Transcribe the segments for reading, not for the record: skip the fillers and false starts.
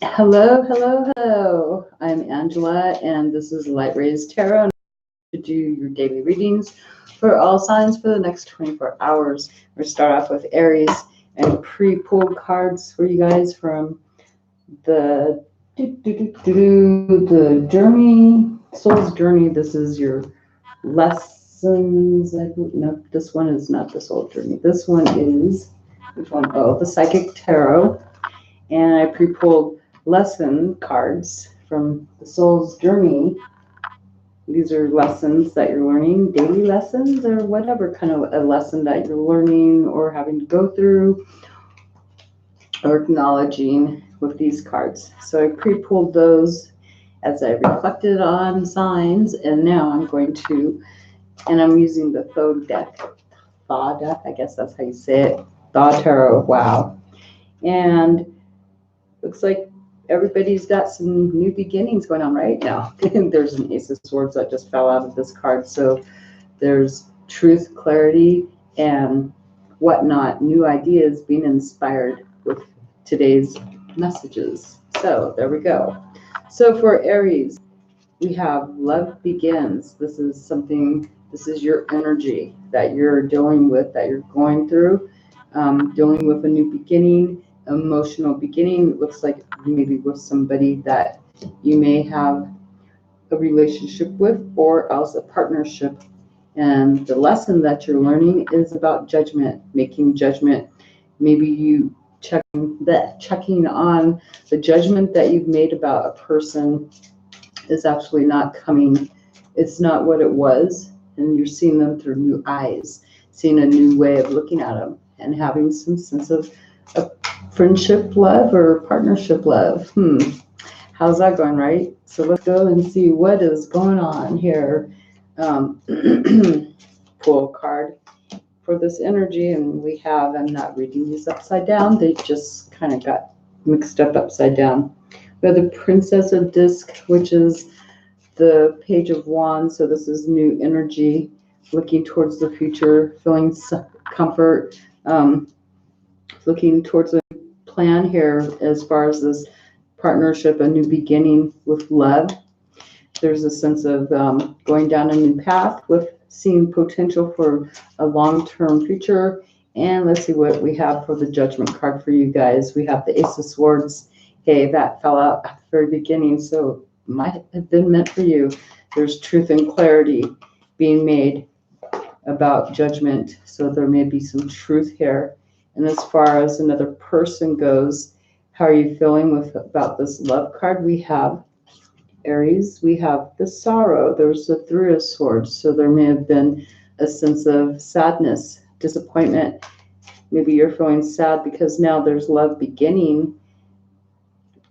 Hello, hello, hello. I'm Angela, and this is Light Rays Tarot. And to do your daily readings for all signs for the next 24 hours. We'll start off with Aries and pre-pulled cards for you guys from the the journey, soul's journey. This is your lessons. No, this one is not the soul journey. This one is which one? Oh, the psychic tarot. And I pre-pulled lesson cards from the soul's journey. These are lessons that you're learning, daily lessons, or whatever kind of a lesson that you're learning or having to go through or acknowledging with these cards. So I pre-pulled those as I reflected on signs, and now I'm going to, and I'm using the Thaw deck, I guess that's how you say it, Thaw Tarot, wow. And looks like everybody's got some new beginnings going on right now. There's an Ace of Swords that just fell out of this card. So there's truth, clarity, and whatnot, new ideas being inspired with today's messages. So there we go. So for Aries, we have love begins. This is something, this is your energy that you're dealing with, that you're going through, dealing with a new beginning, emotional beginning. It looks like maybe with somebody that you may have a relationship with or else a partnership. And the lesson that you're learning is about judgment, making judgment. Maybe you checking on the judgment that you've made about a person is actually not coming. It's not what it was. And you're seeing them through new eyes, seeing a new way of looking at them and having some sense of friendship love or partnership love. How's that going, right? So let's go and see what is going on here. Pull a card for this energy, and we have, I'm not reading these upside down, they just kind of got mixed up upside down. We have the Princess of Disc, which is the Page of Wands. So this is new energy, looking towards the future, feeling comfort, looking towards a plan here as far as this partnership, a new beginning with love. There's a sense of going down a new path with seeing potential for a long-term future. And let's see what we have for the Judgment card for you guys. We have the Ace of Swords. Hey, that fell out at the very beginning, so might have been meant for you. There's truth and clarity being made about judgment, so there may be some truth here. And as far as another person goes, how are you feeling about this love card? We have Aries, we have the Sorrow. There's the Three of Swords, so there may have been a sense of sadness, disappointment. Maybe you're feeling sad because now there's love beginning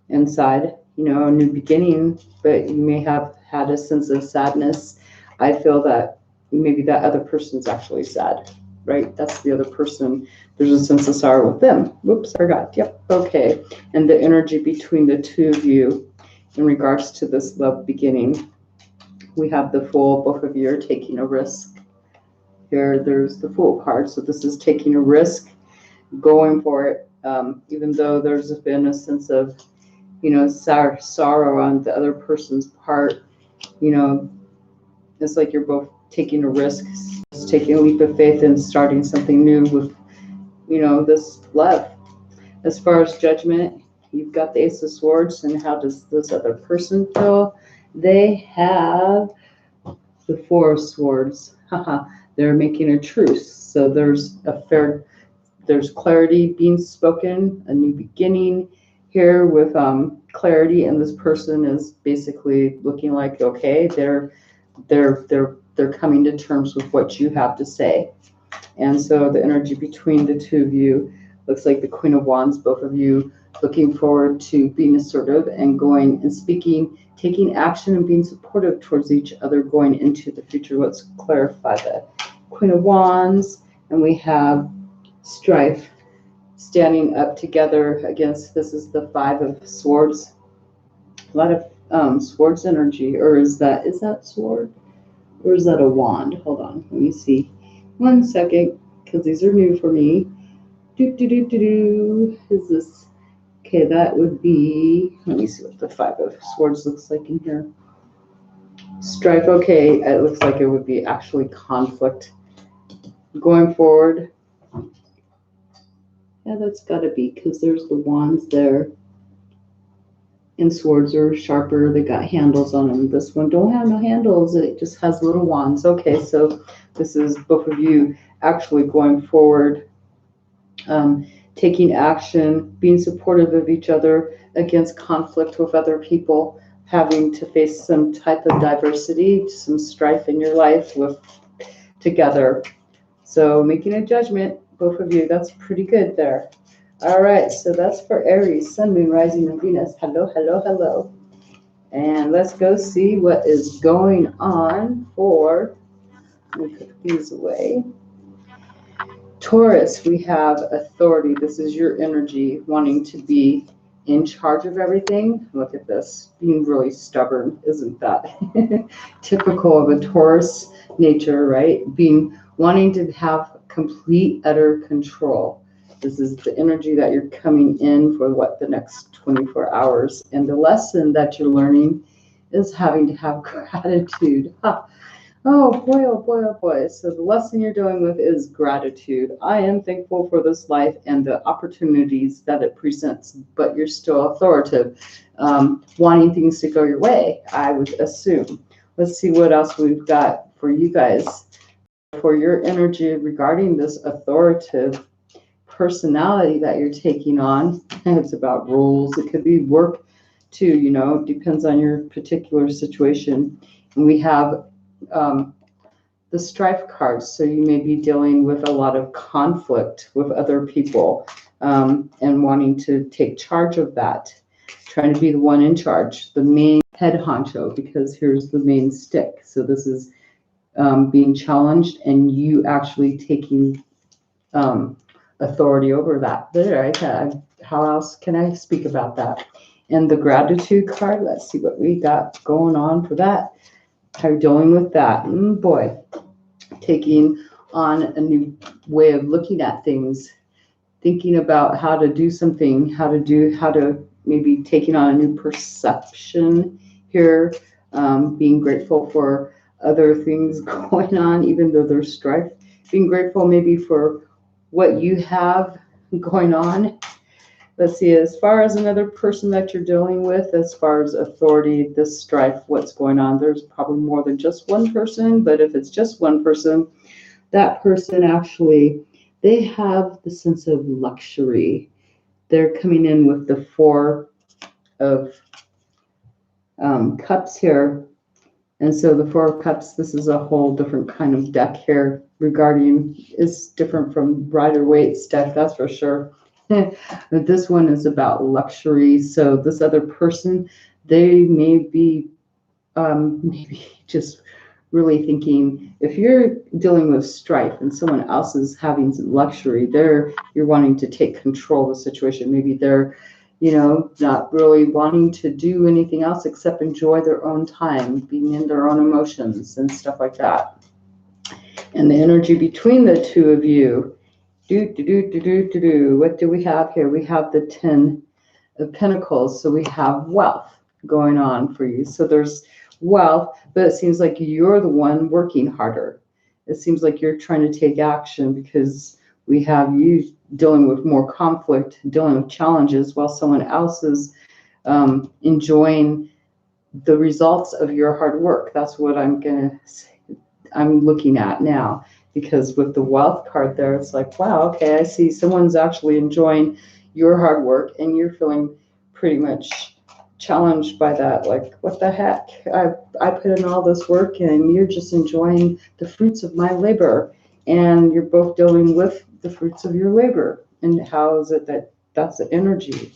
inside, a new beginning, but you may have had a sense of sadness. I feel that maybe that other person's actually sad, right? That's the other person. There's a sense of sorrow with them. Whoops, I forgot. Yep, okay. And the energy between the two of you in regards to this love beginning. We have the Fool. Both of you are taking a risk. Here, there's the Fool card. So this is taking a risk, going for it, even though there's been a sense of, sorrow on the other person's part. It's like you're both taking a risk, just taking a leap of faith and starting something new with, this love. As far as judgment, you've got the Ace of Swords, and how does this other person feel? They have the Four of Swords. They're making a truce. So there's clarity being spoken, a new beginning here with clarity, and this person is basically looking like, okay, they're coming to terms with what you have to say. And so the energy between the two of you looks like the Queen of Wands, both of you looking forward to being assertive and going and speaking, taking action and being supportive towards each other going into the future. Let's clarify the Queen of Wands, and we have strife, standing up together against, this is the Five of Swords. A lot of swords energy, or is that sword? Or is that a wand? Hold on, let me see. 1 second, because these are new for me. Is this Okay, that would be, let me see what the 5 of Swords looks like in here. Strife, okay, it looks like it would be actually conflict going forward. Yeah, that's got to be, because there's the wands there. And swords are sharper, they got handles on them. This one don't have no handles, it just has little wands. Okay, so this is both of you actually going forward, taking action, being supportive of each other against conflict with other people, having to face some type of diversity, some strife in your life with together. So making a judgment, both of you, that's pretty good there. All right, so that's for Aries, Sun, Moon, Rising, and Venus. Hello, hello, hello. And let's go see what is going on for, let me put these away. Taurus, we have authority. This is your energy, wanting to be in charge of everything. Look at this, being really stubborn. Isn't that typical of a Taurus nature, right? Wanting to have complete, utter control. This is the energy that you're coming in for the next 24 hours. And the lesson that you're learning is having to have gratitude. Oh boy, oh boy, oh boy. So the lesson you're dealing with is gratitude. I am thankful for this life and the opportunities that it presents, but you're still authoritative, wanting things to go your way, I would assume. Let's see what else we've got for you guys. For your energy regarding this authoritative personality that you're taking on, it's about rules. It could be work too, depends on your particular situation. And we have the strife cards, so you may be dealing with a lot of conflict with other people, and wanting to take charge of that, trying to be the one in charge, the main head honcho, because here's the main stick. So this is being challenged and you actually taking authority over that. How else can I speak about that? And the gratitude card, let's see what we got going on for that. How you're dealing with that. Boy, taking on a new way of looking at things, thinking about how to do something, how to maybe taking on a new perception here, being grateful for other things going on, even though there's strife, being grateful maybe for what you have going on. Let's see, as far as another person that you're dealing with, as far as authority, this strife, what's going on, there's probably more than just one person, but if it's just one person, that person actually, they have the sense of luxury. They're coming in with the 4 of cups here. And so the 4 of cups, this is a whole different kind of deck here regarding, is different from Rider-Waite's deck, that's for sure. But this one is about luxury. So this other person, they may be maybe just really thinking, if you're dealing with strife and someone else is having some luxury, you're wanting to take control of the situation. Maybe they're, not really wanting to do anything else except enjoy their own time, being in their own emotions and stuff like that. And the energy between the two of you, what do we have here? We have the 10 of Pentacles. So we have wealth going on for you. So there's wealth, but it seems like you're the one working harder. It seems like you're trying to take action because we have you dealing with more conflict, dealing with challenges, while someone else is enjoying the results of your hard work. That's what I'm looking at now, because with the wealth card there, it's like, wow, okay, I see someone's actually enjoying your hard work and you're feeling pretty much challenged by that. Like, what the heck? I put in all this work and you're just enjoying the fruits of my labor, and you're both dealing with the fruits of your labor. And how is it that's the energy?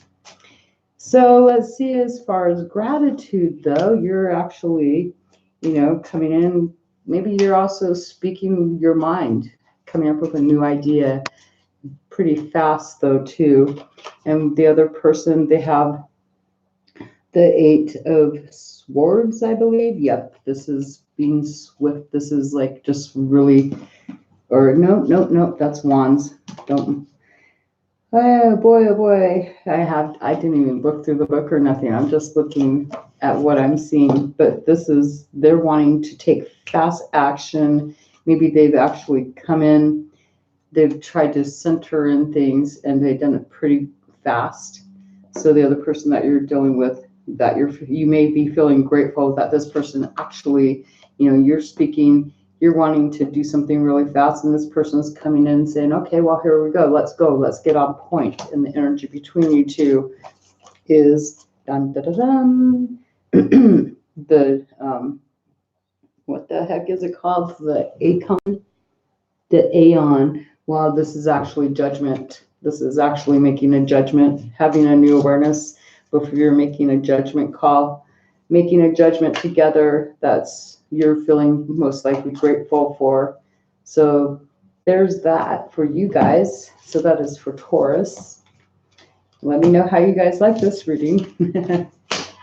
So let's see, as far as gratitude though, you're actually, coming in, maybe you're also speaking your mind, coming up with a new idea pretty fast though too. And the other person, they have the 8 of Swords, I believe. Yep, this is being swift. This is like just really, or no, that's Wands. Don't. Oh boy. I didn't even look through the book or nothing. I'm just looking at what I'm seeing. But they're wanting to take fast action. Maybe they've actually come in, they've tried to center in things and they've done it pretty fast. So the other person that you're dealing with, you may be feeling grateful that this person actually, you're speaking, you're wanting to do something really fast, and this person's coming in and saying, okay, well, here we go, let's get on point. And the energy between you two is dun, dun, dun, dun. The what the heck is it called? The Aeon. Wow, this is actually judgment. This is actually making a judgment, having a new awareness before you're making a judgment call, making a judgment together that's you're feeling most likely grateful for. So there's that for you guys. So that is for Taurus. Let me know how you guys like this reading.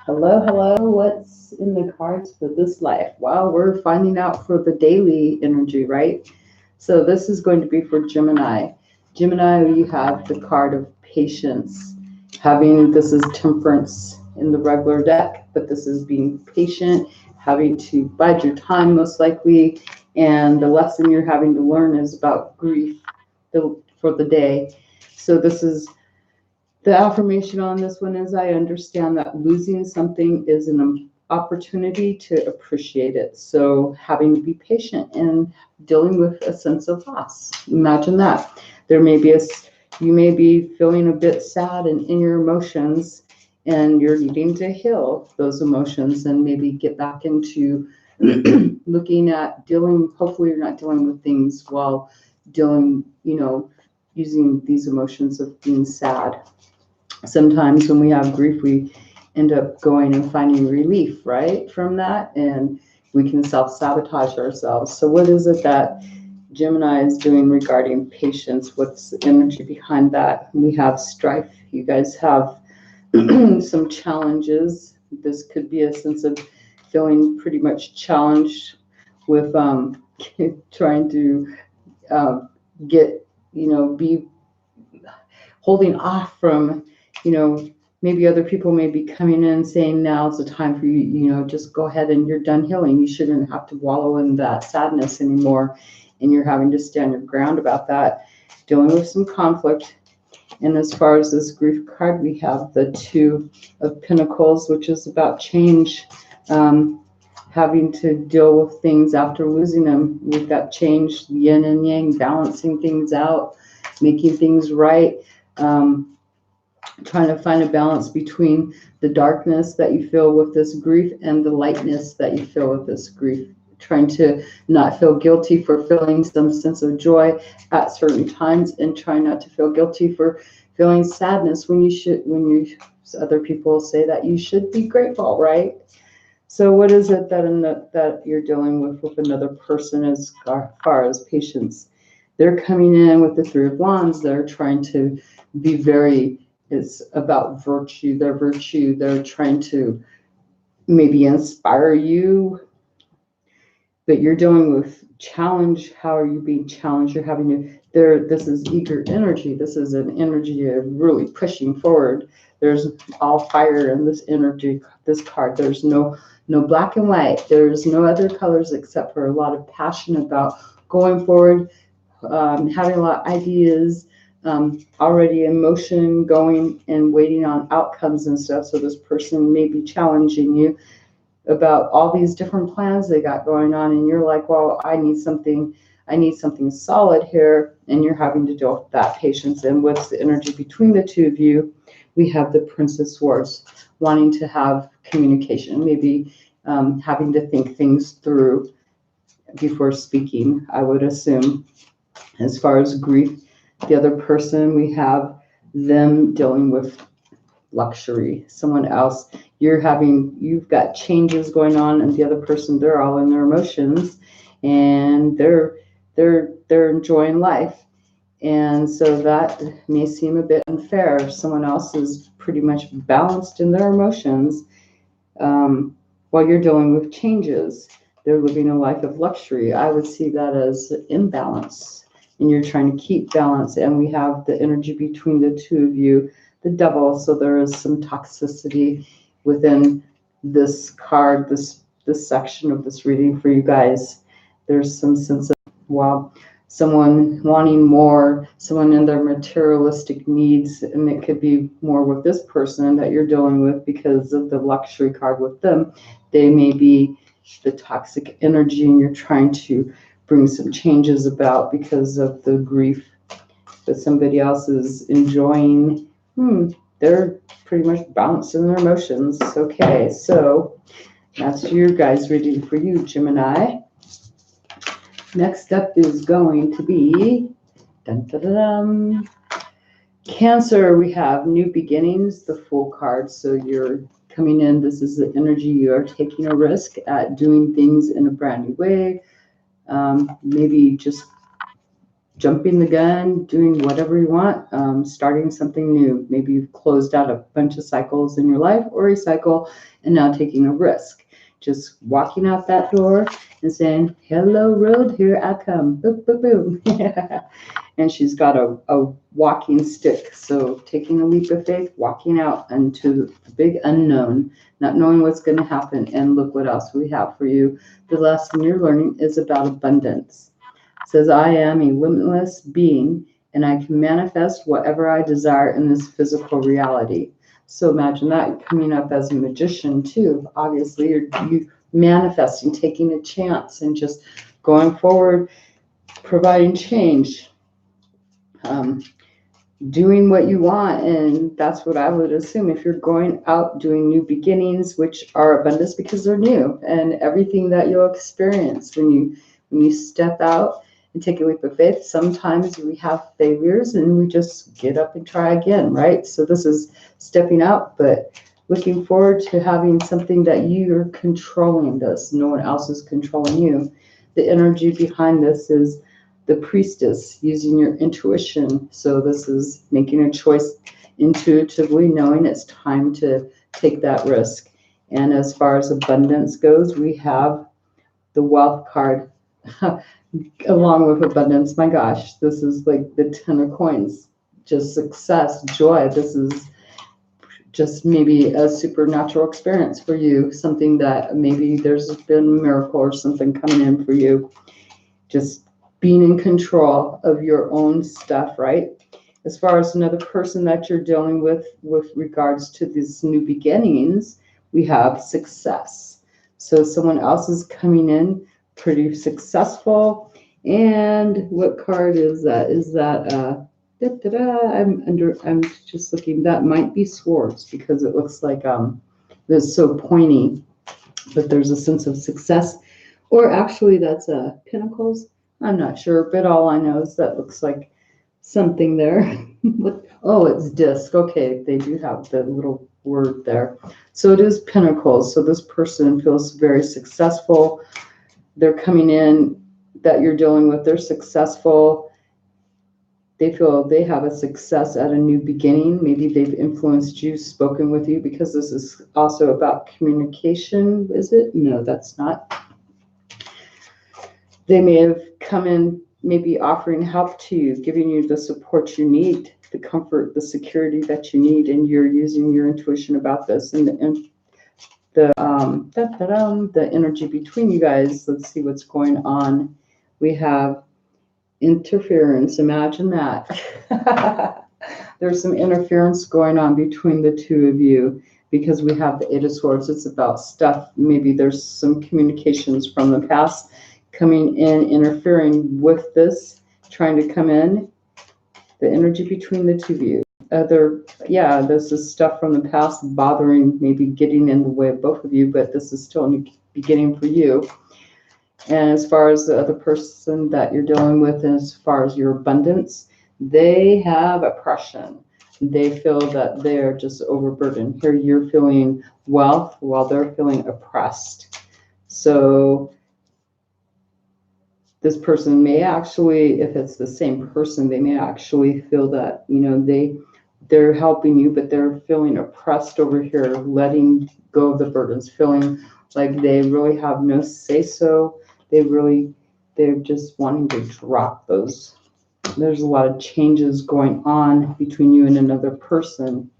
Hello. What's in the cards for this life? Well, we're finding out for the daily energy, right? So this is going to be for Gemini. Gemini, you have the card of patience. This is temperance in the regular deck, but this is being patient, having to bide your time most likely. And the lesson you're having to learn is about grief for the day. So this is the affirmation on this one is I understand that losing something is an opportunity to appreciate it. So having to be patient and dealing with a sense of loss. Imagine that. There may be you may be feeling a bit sad and in your emotions, and you're needing to heal those emotions and maybe get back into looking at hopefully you're not dealing with things while dealing, using these emotions of being sad. Sometimes when we have grief, we end up going and finding relief, right, from that, and we can self-sabotage ourselves. So what is it that Gemini is doing regarding patience? What's the energy behind that? We have strife. You guys have some challenges. This could be a sense of feeling pretty much challenged with trying to uh, get, be holding off from, maybe other people may be coming in saying now's the time for you, just go ahead and you're done healing. You shouldn't have to wallow in that sadness anymore. And you're having to stand your ground about that, dealing with some conflict. And as far as this grief card, we have the Two of Pentacles, which is about change, having to deal with things after losing them. We've got change, yin and yang, balancing things out, making things right. Trying to find a balance between the darkness that you feel with this grief and the lightness that you feel with this grief. Trying to not feel guilty for feeling some sense of joy at certain times, and trying not to feel guilty for feeling sadness when other people say that you should be grateful, right? So what is it that you're dealing with another person as far as patience? They're coming in with the Three of Wands. They're trying to be it's about virtue, their virtue. They're trying to maybe inspire you, but you're dealing with challenge. How are you being challenged? You're having this is eager energy. This is an energy of really pushing forward. There's all fire in this energy, this card. There's no black and white. There's no other colors except for a lot of passion about going forward, having a lot of ideas, already in motion, going and waiting on outcomes and stuff. So this person may be challenging you about all these different plans they got going on, and you're like, well, I need something solid here, and you're having to deal with that patience. And what's the energy between the two of you? We have the Prince of Swords, wanting to have communication, maybe having to think things through before speaking, I would assume. As far as grief, the other person, we have them dealing with luxury, someone else. You've got changes going on, and the other person, they're all in their emotions, and they're enjoying life. And so that may seem a bit unfair. Someone else is pretty much balanced in their emotions, while you're dealing with changes. They're living a life of luxury. I would see that as imbalance and you're trying to keep balance. And we have the energy between the two of you, the devil. So there is some toxicity within this card, this section of this reading for you guys. There's some sense of, well, someone wanting more, someone in their materialistic needs, and it could be more with this person that you're dealing with because of the luxury card with them. They may be the toxic energy, and you're trying to bring some changes about because of the grief that somebody else is enjoying. They're pretty much balancing their emotions. Okay, so that's your guys' reading for you, Gemini. Next up is going to be dun, dun, dun, dun. Cancer. We have new beginnings, the Fool card. So you're coming in. This is the energy. You are taking a risk at doing things in a brand new way. Maybe just jumping the gun, doing whatever you want, starting something new. Maybe you've closed out a bunch of cycles in your life or a cycle and now taking a risk. Just walking out that door and saying, hello, road, here I come. Boom, boom, boom. And she's got a walking stick. So taking a leap of faith, walking out into the big unknown, not knowing what's going to happen. And look what else we have for you. The lesson you're learning is about abundance. It says, I am a limitless being, and I can manifest whatever I desire in this physical reality. So imagine that coming up as a magician too. Obviously, you're manifesting, taking a chance, and just going forward, providing change, doing what you want. And that's what I would assume if you're going out doing new beginnings, which are abundance because they're new, and everything that you'll experience when you step out and take a leap of faith. Sometimes we have failures and we just get up and try again, right? So this is stepping out, but looking forward to having something that you're controlling this. No one else is controlling you. The energy behind this is the priestess, using your intuition. So this is making a choice intuitively, knowing it's time to take that risk. And as far as abundance goes, we have the wealth card. Along with abundance. My gosh, this is like the 10 of coins, just success, joy. This is just maybe a supernatural experience for you, something that maybe there's been a miracle or something coming in for you. Just being in control of your own stuff, right? As far as another person that you're dealing with regards to these new beginnings, we have success. So someone else is coming in pretty successful. And what card is that? Is that I'm just looking. That might be swords because it looks like it's so pointy, but there's a sense of success. Or actually that's pentacles. I'm not sure, but all I know is that looks like something there. Oh, it's disc. Okay, they do have the little word there. So it is pentacles. So this person feels very successful. They're coming in that you're dealing with. They're successful. They feel they have a success at a new beginning. Maybe they've influenced you, spoken with you, because this is also about communication. Is it? No, that's not. They may have come in maybe offering help to you, giving you the support you need, the comfort, the security that you need, and you're using your intuition about this. And the energy between you guys, let's see what's going on. We have interference. Imagine that. There's some interference going on between the two of you because we have the Eight of Swords. It's about stuff. Maybe there's some communications from the past coming in, interfering with this, trying to come in. The energy between the two of you. This is stuff from the past bothering, maybe getting in the way of both of you, but this is still a new beginning for you. And as far as the other person that you're dealing with, as far as your abundance, they have oppression. They feel that they're just overburdened. Here you're feeling wealth while they're feeling oppressed. So this person may actually, if it's the same person, they may actually feel that, they're helping you, but they're feeling oppressed over here, letting go of the burdens, feeling like they really have no say-so. They're just wanting to drop those There's a lot of changes going on between you and another person.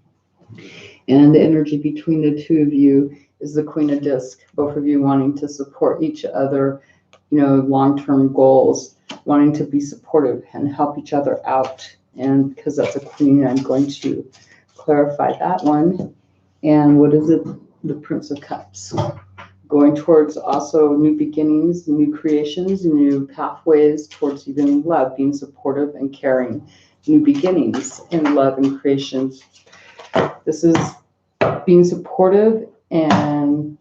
And the energy between the two of you is the Queen of Disc, both of you wanting to support each other, long-term goals, wanting to be supportive and help each other out. And because that's a queen, I'm going to clarify that one. And what is it? The Prince of Cups. Going towards also new beginnings, new creations, new pathways towards even love, being supportive and caring. New beginnings in love and creations. This is being supportive and,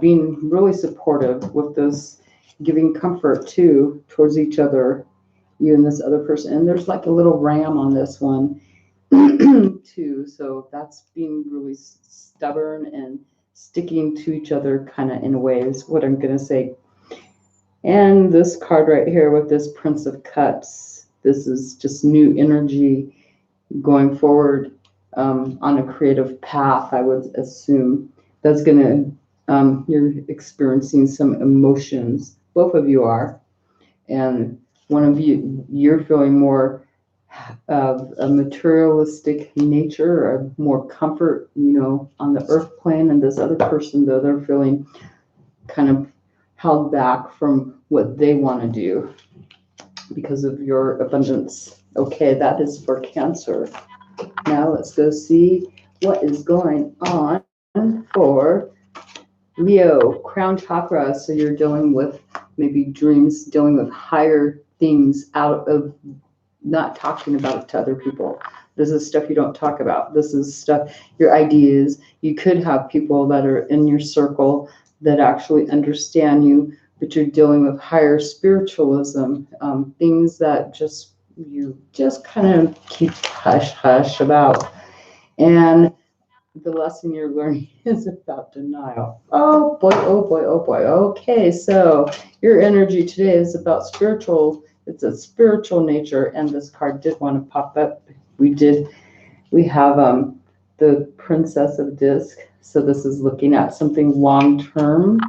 being really supportive with this, giving comfort too towards each other, you and this other person. And there's like a little ram on this one too. So that's being really stubborn and sticking to each other kind of in a way is what I'm going to say. And this card right here with this Prince of Cups, this is just new energy going forward on a creative path, I would assume. That's going to, you're experiencing some emotions. Both of you are. And one of you, you're feeling more of a materialistic nature, or more comfort, on the earth plane. And this other person, though, they're feeling kind of held back from what they want to do because of your abundance. Okay, that is for Cancer. Now let's go see what is going on for Leo, crown chakra. So you're dealing with maybe dreams, dealing with higher things out of not talking about it to other people. This is stuff you don't talk about. This is stuff, your ideas. You could have people that are in your circle that actually understand you, but you're dealing with higher spiritualism, things that you just kind of keep hush hush about. And the lesson you're learning is about denial. Oh boy, oh boy, oh boy. Okay, so your energy today is about spiritual. It's a spiritual nature, and this card did want to pop up. We have the Princess of Disc. So this is looking at something long term,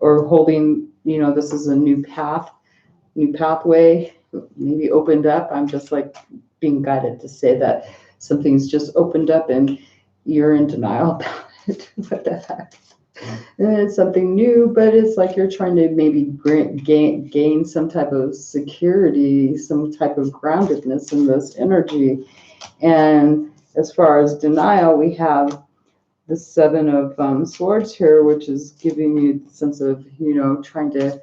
or holding, this is a new pathway, maybe opened up. I'm just like being guided to say that something's just opened up and you're in denial about it. What the heck? And it's something new, but it's like you're trying to maybe gain some type of security, some type of groundedness in this energy. And as far as denial, we have the Seven of Swords here, which is giving you the sense of, trying to,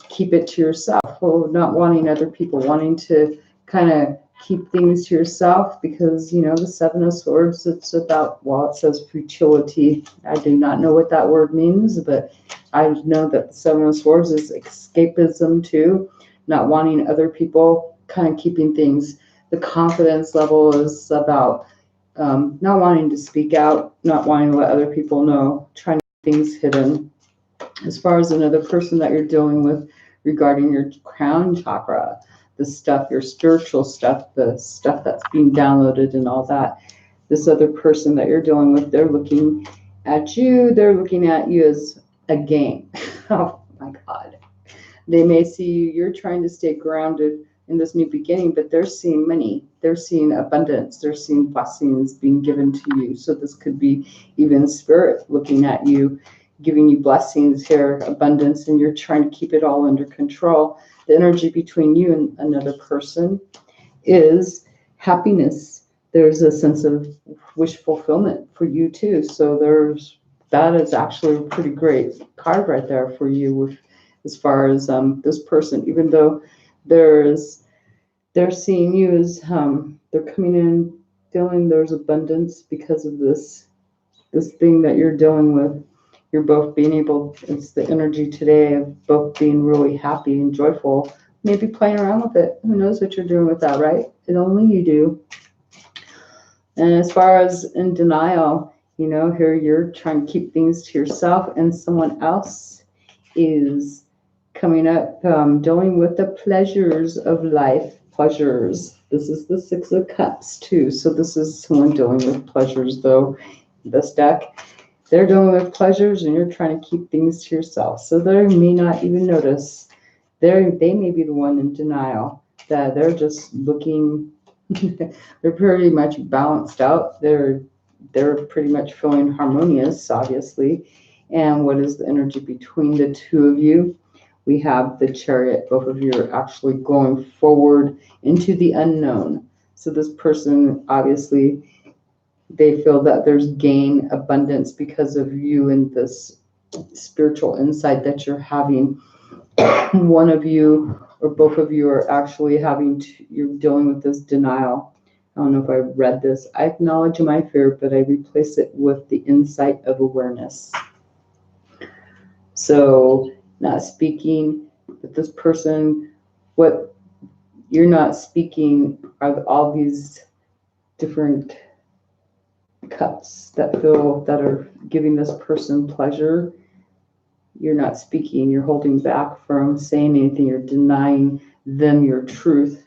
keep it to yourself, or not wanting other people, wanting to kind of keep things to yourself, because, the Seven of Swords, it's about, it says futility. I do not know what that word means, but I know that the Seven of Swords is escapism too, not wanting other people, kind of keeping things. The confidence level is about not wanting to speak out, not wanting to let other people know, trying to keep things hidden. As far as another person that you're dealing with regarding your crown chakra, the stuff, your spiritual stuff, the stuff that's being downloaded and all that, this other person that you're dealing with, they're looking at you as a game. Oh my God. They may see you're trying to stay grounded in this new beginning, but they're seeing money, they're seeing abundance, they're seeing blessings being given to you. So this could be even spirit looking at you, giving you blessings here, abundance, and you're trying to keep it all under control. The energy between you and another person is happiness. There's a sense of wish fulfillment for you too. So that is actually a pretty great card right there for you, as far as this person, even though they're seeing you as they're coming in feeling there's abundance because of this thing that you're dealing with. You're both being able, it's the energy today of both being really happy and joyful, maybe playing around with it. Who knows what you're doing with that, right? And only you do. And as far as in denial, here you're trying to keep things to yourself, and someone else is coming up, dealing with the pleasures of life. Pleasures. This is the Six of Cups too. So this is someone dealing with pleasures, though. This deck, they're dealing with pleasures, and you're trying to keep things to yourself. So they may not even notice. They may be the one in denial, that they're just looking, they're pretty much balanced out. They're pretty much feeling harmonious, obviously. And what is the energy between the two of you? We have the Chariot. Both of you are actually going forward into the unknown. So this person, obviously, they feel that there's gain, abundance because of you and this spiritual insight that you're having. One of you or both of you are actually you're dealing with this denial. I don't know if I read this. I acknowledge my fear, but I replace it with the insight of awareness. So, not speaking, but this person, what you're not speaking are all these different cups that are giving this person pleasure. You're not speaking, you're holding back from saying anything, you're denying them your truth.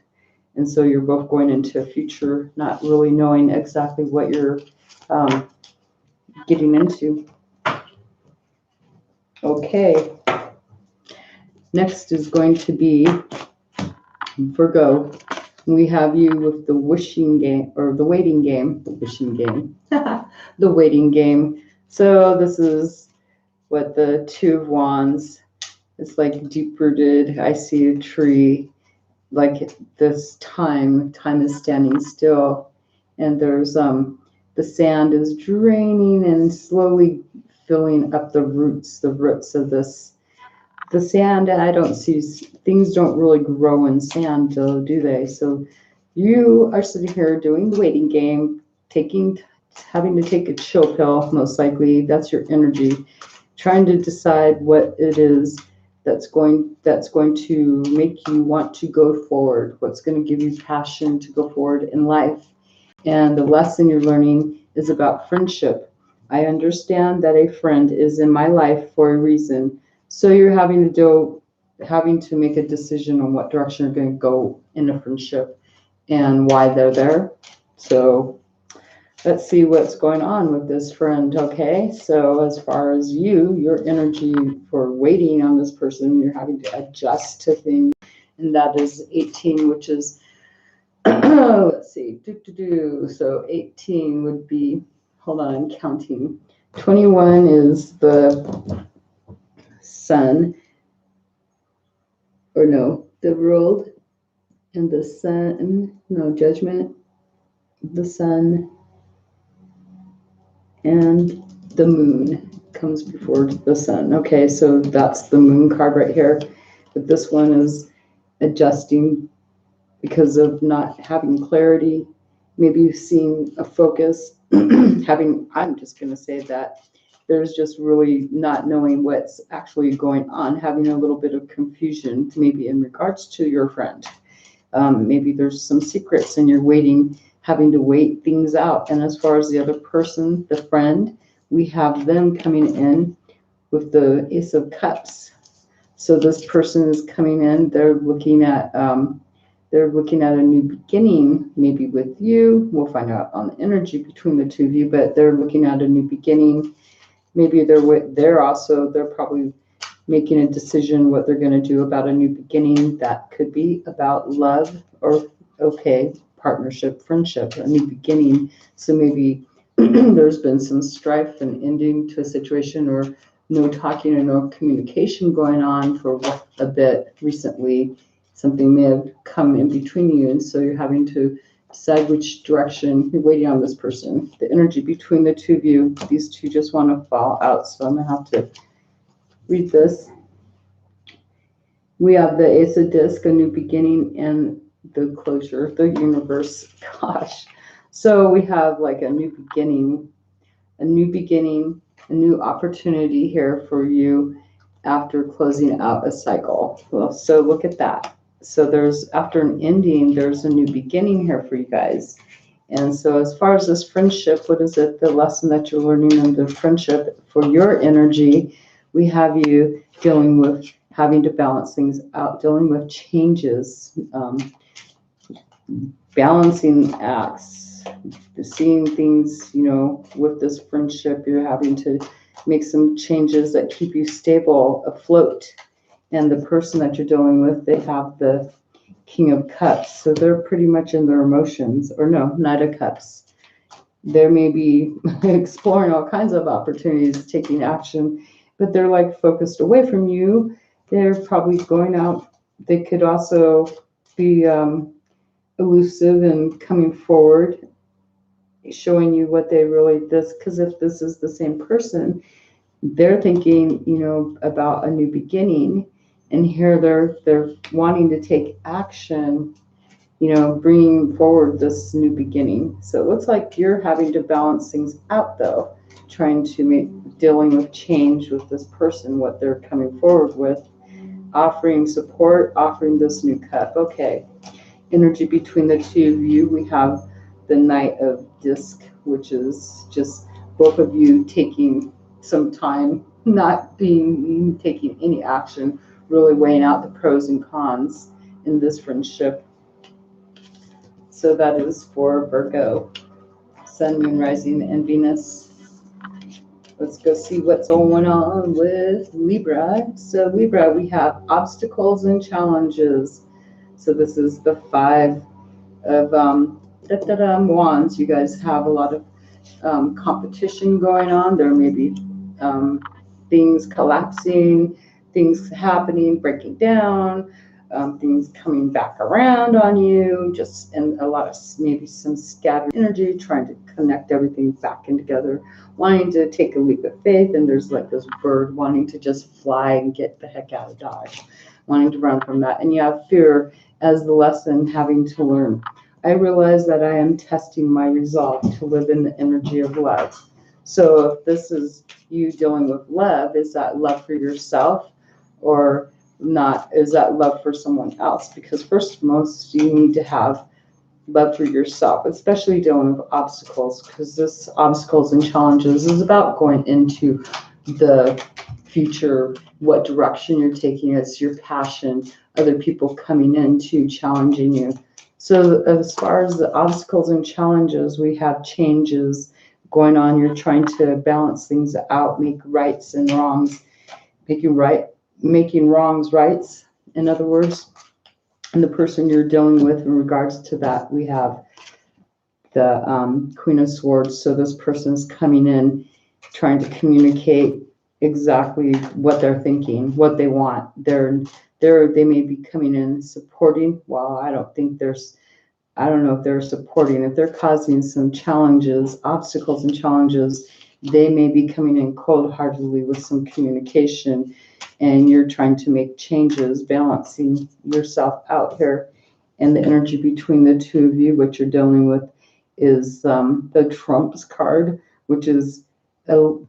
And so you're both going into a future not really knowing exactly what you're getting into. Okay. Next is going to be Virgo. We have you with the wishing game, or the waiting game. The wishing game. The waiting game. So this is what the Two of Wands. It's like deep rooted. I see a tree. Like this time is standing still, and there's the sand is draining and slowly filling up the roots of this. The sand, I don't see, things don't really grow in sand, though, do they? So you are sitting here doing the waiting game, having to take a chill pill, most likely. That's your energy, trying to decide what it is that's going to make you want to go forward, what's going to give you passion to go forward in life. And the lesson you're learning is about friendship. I understand that a friend is in my life for a reason. So you're having to make a decision on what direction you're going to go in a friendship and why they're there. So let's see what's going on with this friend. Okay, so as far as your energy for waiting on this person, you're having to adjust to things, and that is 18, which is let's see, so 18 would be, hold on, I'm counting. 21 is the sun, or no, the world, and the sun, no, judgment, the sun, and the moon comes before the sun. Okay, so that's the moon card right here. But this one is adjusting because of not having clarity, maybe seeing a focus, I'm just going to say that there's just really not knowing what's actually going on, having a little bit of confusion, maybe in regards to your friend. Maybe there's some secrets and you're having to wait things out. And as far as the other person, the friend, we have them coming in with the Ace of Cups. So this person is coming in, they're looking at a new beginning, maybe with you. We'll find out on the energy between the two of you, but they're looking at a new beginning. Maybe they're probably making a decision what they're going to do about a new beginning. That could be about love or, okay, partnership, friendship, a new beginning. So maybe there's been some strife and ending to a situation, or no talking or no communication going on for a bit recently. Something may have come in between you, and so you're having to decide which direction you're waiting on this person. The energy between the two of you, these two just want to fall out, so I'm going to have to read this. We have the Ace of Disc, a new beginning, and the closure, the universe. Gosh. So we have like a new beginning, a new opportunity here for you after closing out a cycle. Well, so look at that. So after an ending, there's a new beginning here for you guys. And so as far as this friendship, what is it, the lesson that you're learning in the friendship for your energy? We have you dealing with having to balance things out, dealing with changes, balancing acts, seeing things, with this friendship, you're having to make some changes that keep you stable, afloat. And the person that you're dealing with, they have the King of Cups. So they're pretty much in their emotions, or no, Knight of Cups. They may be exploring all kinds of opportunities, taking action, but they're like focused away from you. They're probably going out. They could also be elusive and coming forward, showing you what they really this. Because if this is the same person, they're thinking, about a new beginning, and here they're wanting to take action, bringing forward this new beginning. So it looks like you're having to balance things out, though, trying to dealing with change with this person, what they're coming forward with, offering support, offering this new cup. Okay, energy between the two of you. We have the Knight of Disc, which is just both of you taking some time, not taking any action, really weighing out the pros and cons in this friendship. So that is for Virgo, Sun, Moon, Rising, and Venus. Let's go see what's going on with Libra. So Libra, we have obstacles and challenges. So this is the 5 of wands. You guys have a lot of competition going on. There may be things collapsing, things happening, breaking down, things coming back around on you, and a lot of maybe some scattered energy, trying to connect everything back in together, wanting to take a leap of faith, and there's like this bird wanting to just fly and get the heck out of Dodge, wanting to run from that. And you have fear as the lesson, having to learn. I realize that I am testing my resolve to live in the energy of love. So if this is you dealing with love, is that love for yourself or not? Is that love for someone else? Because first, most you need to have love for yourself, especially dealing with obstacles, because this obstacles and challenges is about going into the future, what direction you're taking. It's your passion, other people coming in to challenging you. So as far as the obstacles and challenges, we have changes going on. You're trying to balance things out, make rights and wrongs, making wrongs rights, in other words. And the person you're dealing with in regards to that, we have the Queen of Swords. So this person is coming in, trying to communicate exactly what they're thinking, what they want. They may be coming in supporting. Well, I don't know if they're supporting. If they're causing some challenges, obstacles and challenges, they may be coming in cold-heartedly with some communication, and you're trying to make changes, balancing yourself out here. And the energy between the two of you, what you're dealing with, is the Trump's card, which is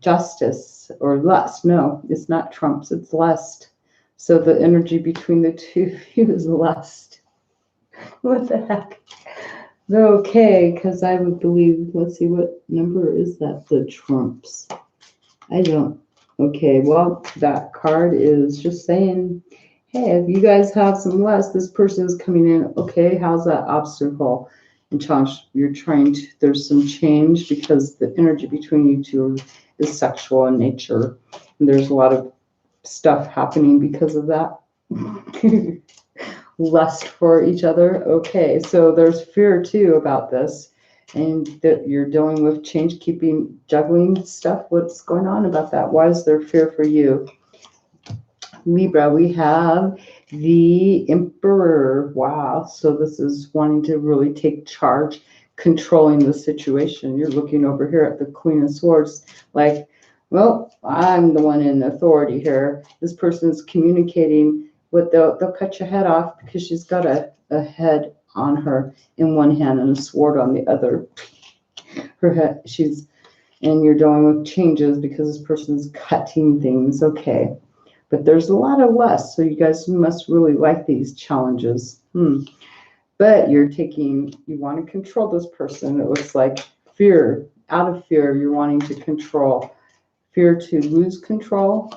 justice or lust. No, it's not Trump's, it's lust. So the energy between the two of you is lust. What the heck? Okay, because I would believe, let's see, what number is that? The Trumps. I don't. Okay, well, that card is just saying, hey, if you guys have some lust, this person is coming in. Okay, how's that obstacle and challenge? You're trying to, there's some change because the energy between you two is sexual in nature. And there's a lot of stuff happening because of that. Lust for each other. Okay, so there's fear too about this, and that you're dealing with change, juggling stuff. What's going on about that? Why is there fear for you? Libra, we have the Emperor. Wow, so this is wanting to really take charge, controlling the situation. You're looking over here at the Queen of Swords like, well, I'm the one in authority here. This person's communicating what they'll cut your head off because she's got a head on her in one hand and a sword on the other. Her head, and you're dealing with changes because this person's cutting things. Okay. But there's a lot of lust, so you guys must really like these challenges. But you want to control this person. It looks like fear, out of fear, you're wanting to control. Fear to lose control.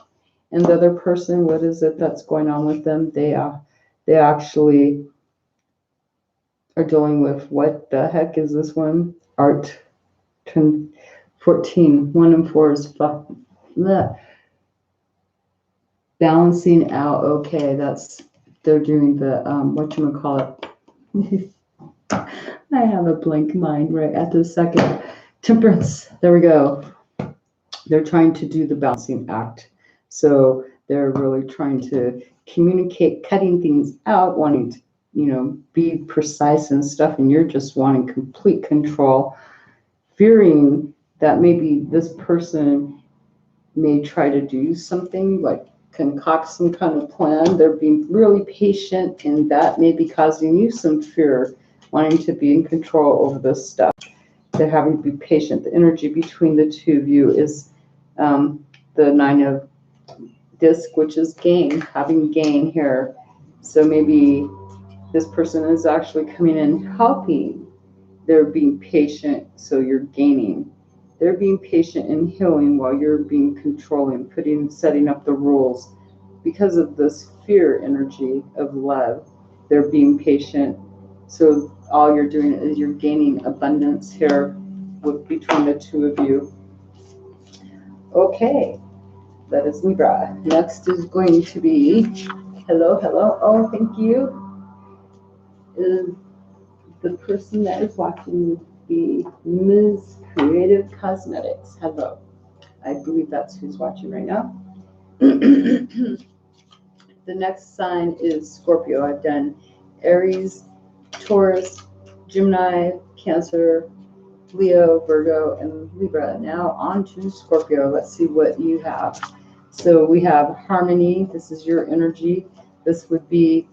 And the other person, what is it that's going on with them? They actually are dealing with, what the heck is this one? Art 14. 1 and 4 is balancing out. Okay, that's they're doing the, whatchamacallit. I have a blank mind right at this second. Temperance. There we go. They're trying to do the balancing act. So they're really trying to communicate, cutting things out, wanting to, be precise and stuff, and you're just wanting complete control, fearing that maybe this person may try to do something like concoct some kind of plan. They're being really patient, and that may be causing you some fear, wanting to be in control over this stuff. They're having to be patient. The energy between the two of you is the Nine of Disc, which is gain, having gain here. So maybe this person is actually coming in helping. They're being patient, so you're gaining. They're being patient and healing while you're being controlling, setting up the rules. Because of this fear energy of love, they're being patient. So all you're doing is you're gaining abundance here between the two of you. Okay, that is Libra. Next is going to be, hello, oh, thank you, is the person that is watching the Ms. Creative Cosmetics. Hello. I believe that's who's watching right now. The next sign is Scorpio. I've done Aries, Taurus, Gemini, Cancer, Leo, Virgo, and Libra. Now on to Scorpio. Let's see what you have. So we have harmony. This is your energy. This would be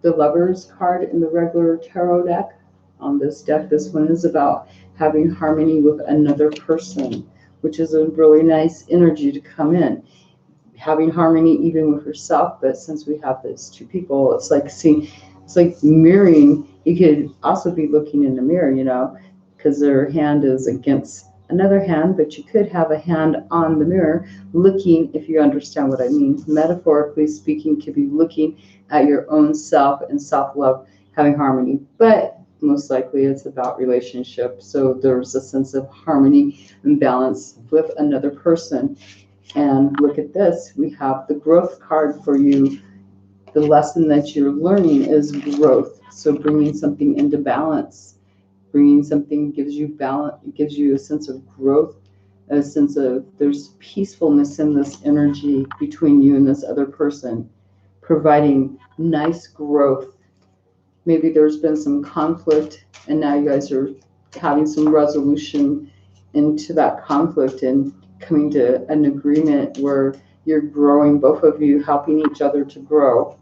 the Lovers card in the regular tarot deck. On this deck, this one is about having harmony with another person, which is a really nice energy to come in. Having harmony even with yourself, but since we have these two people, it's like mirroring. You could also be looking in the mirror, because their hand is against another hand, but you could have a hand on the mirror looking, if you understand what I mean. Metaphorically speaking, could be looking at your own self and self-love, having harmony. But most likely it's about relationship. So there's a sense of harmony and balance with another person. And look at this. We have the growth card for you. The lesson that you're learning is growth. So bringing something into balance. Bringing something gives you balance, it gives you a sense of growth, a sense of there's peacefulness in this energy between you and this other person, providing nice growth. Maybe there's been some conflict and now you guys are having some resolution into that conflict and coming to an agreement where you're growing, both of you helping each other to grow.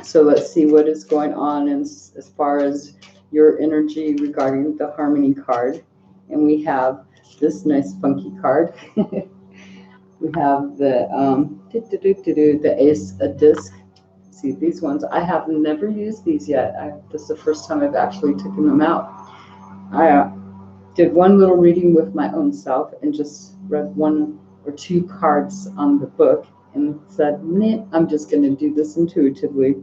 So let's see what is going on as far as your energy regarding the harmony card. And we have this nice funky card. We have the Ace of Disc. See, these ones, I have never used these yet. This is the first time I've actually taken them out. I did one little reading with my own self and just read one or two cards on the book and said, I'm just going to do this intuitively.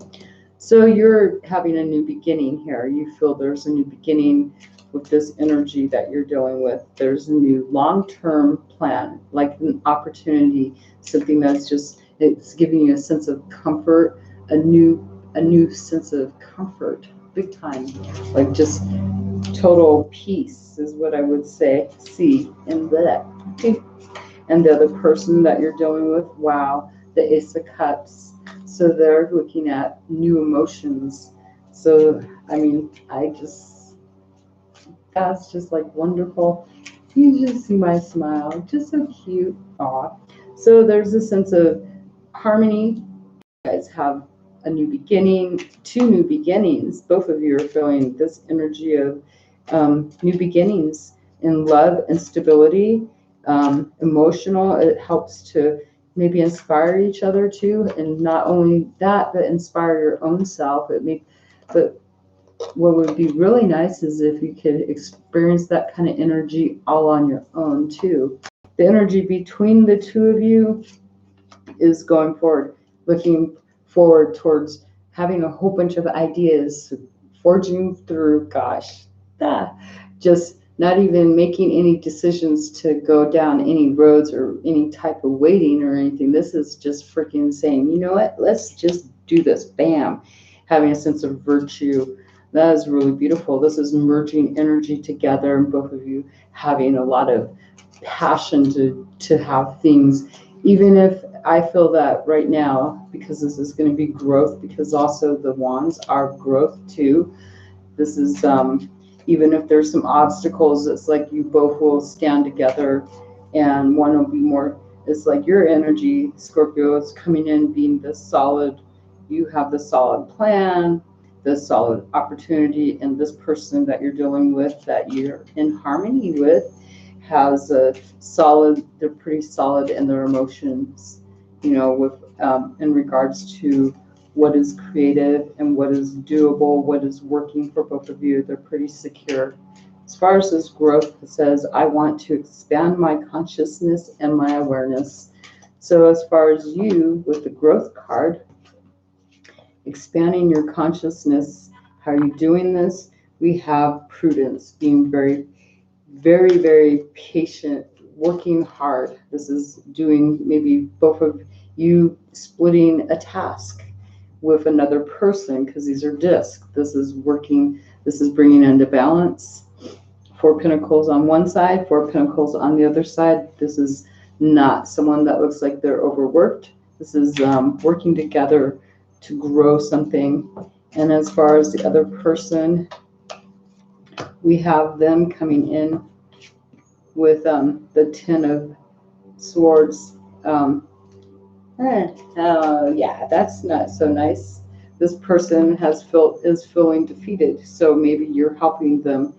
So you're having a new beginning here. You feel there's a new beginning with this energy that you're dealing with. There's a new long-term plan, like an opportunity, something that's just, it's giving you a sense of comfort, a new sense of comfort, big time, like just total peace is what I would see in that. And the other person that you're dealing with, wow, the Ace of Cups. So they're looking at new emotions. So, I mean, that's just like wonderful. You just see my smile, just so cute. Aw. So there's a sense of harmony. You guys have a new beginning, two new beginnings. Both of you are feeling this energy of new beginnings in love and stability, emotional. It helps to maybe inspire each other too, and not only that, but inspire your own self. But what would be really nice is if you could experience that kind of energy all on your own too. The energy between the two of you is going forward, looking forward towards having a whole bunch of ideas, forging through, just not even making any decisions to go down any roads or any type of waiting or anything. This is just freaking saying, you know what, let's just do this. Bam. Having a sense of virtue. That is really beautiful. This is merging energy together, and both of you having a lot of passion to have things, even if I feel that right now, because this is going to be growth, because also the wands are growth too. This is even if there's some obstacles, it's like you both will stand together, and one will be more. It's like your energy, Scorpio, is coming in being the solid. You have the solid plan, the solid opportunity, and this person that you're dealing with, that you're in harmony with, has a solid. They're pretty solid in their emotions, with in regards to what is creative and what is doable, what is working for both of you. They're pretty secure. As far as this growth, it says, I want to expand my consciousness and my awareness. So as far as you, with the growth card, expanding your consciousness, how are you doing this? We have prudence, being very, very, very patient, working hard. This is doing maybe both of you splitting a task with another person, because these are discs. This is working, this is bringing into balance. 4 Pentacles on one side, 4 Pentacles on the other side. This is not someone that looks like they're overworked. This is working together to grow something. And as far as the other person, we have them coming in with the Ten of Swords. Yeah, that's not so nice. This person is feeling defeated, so maybe you're helping them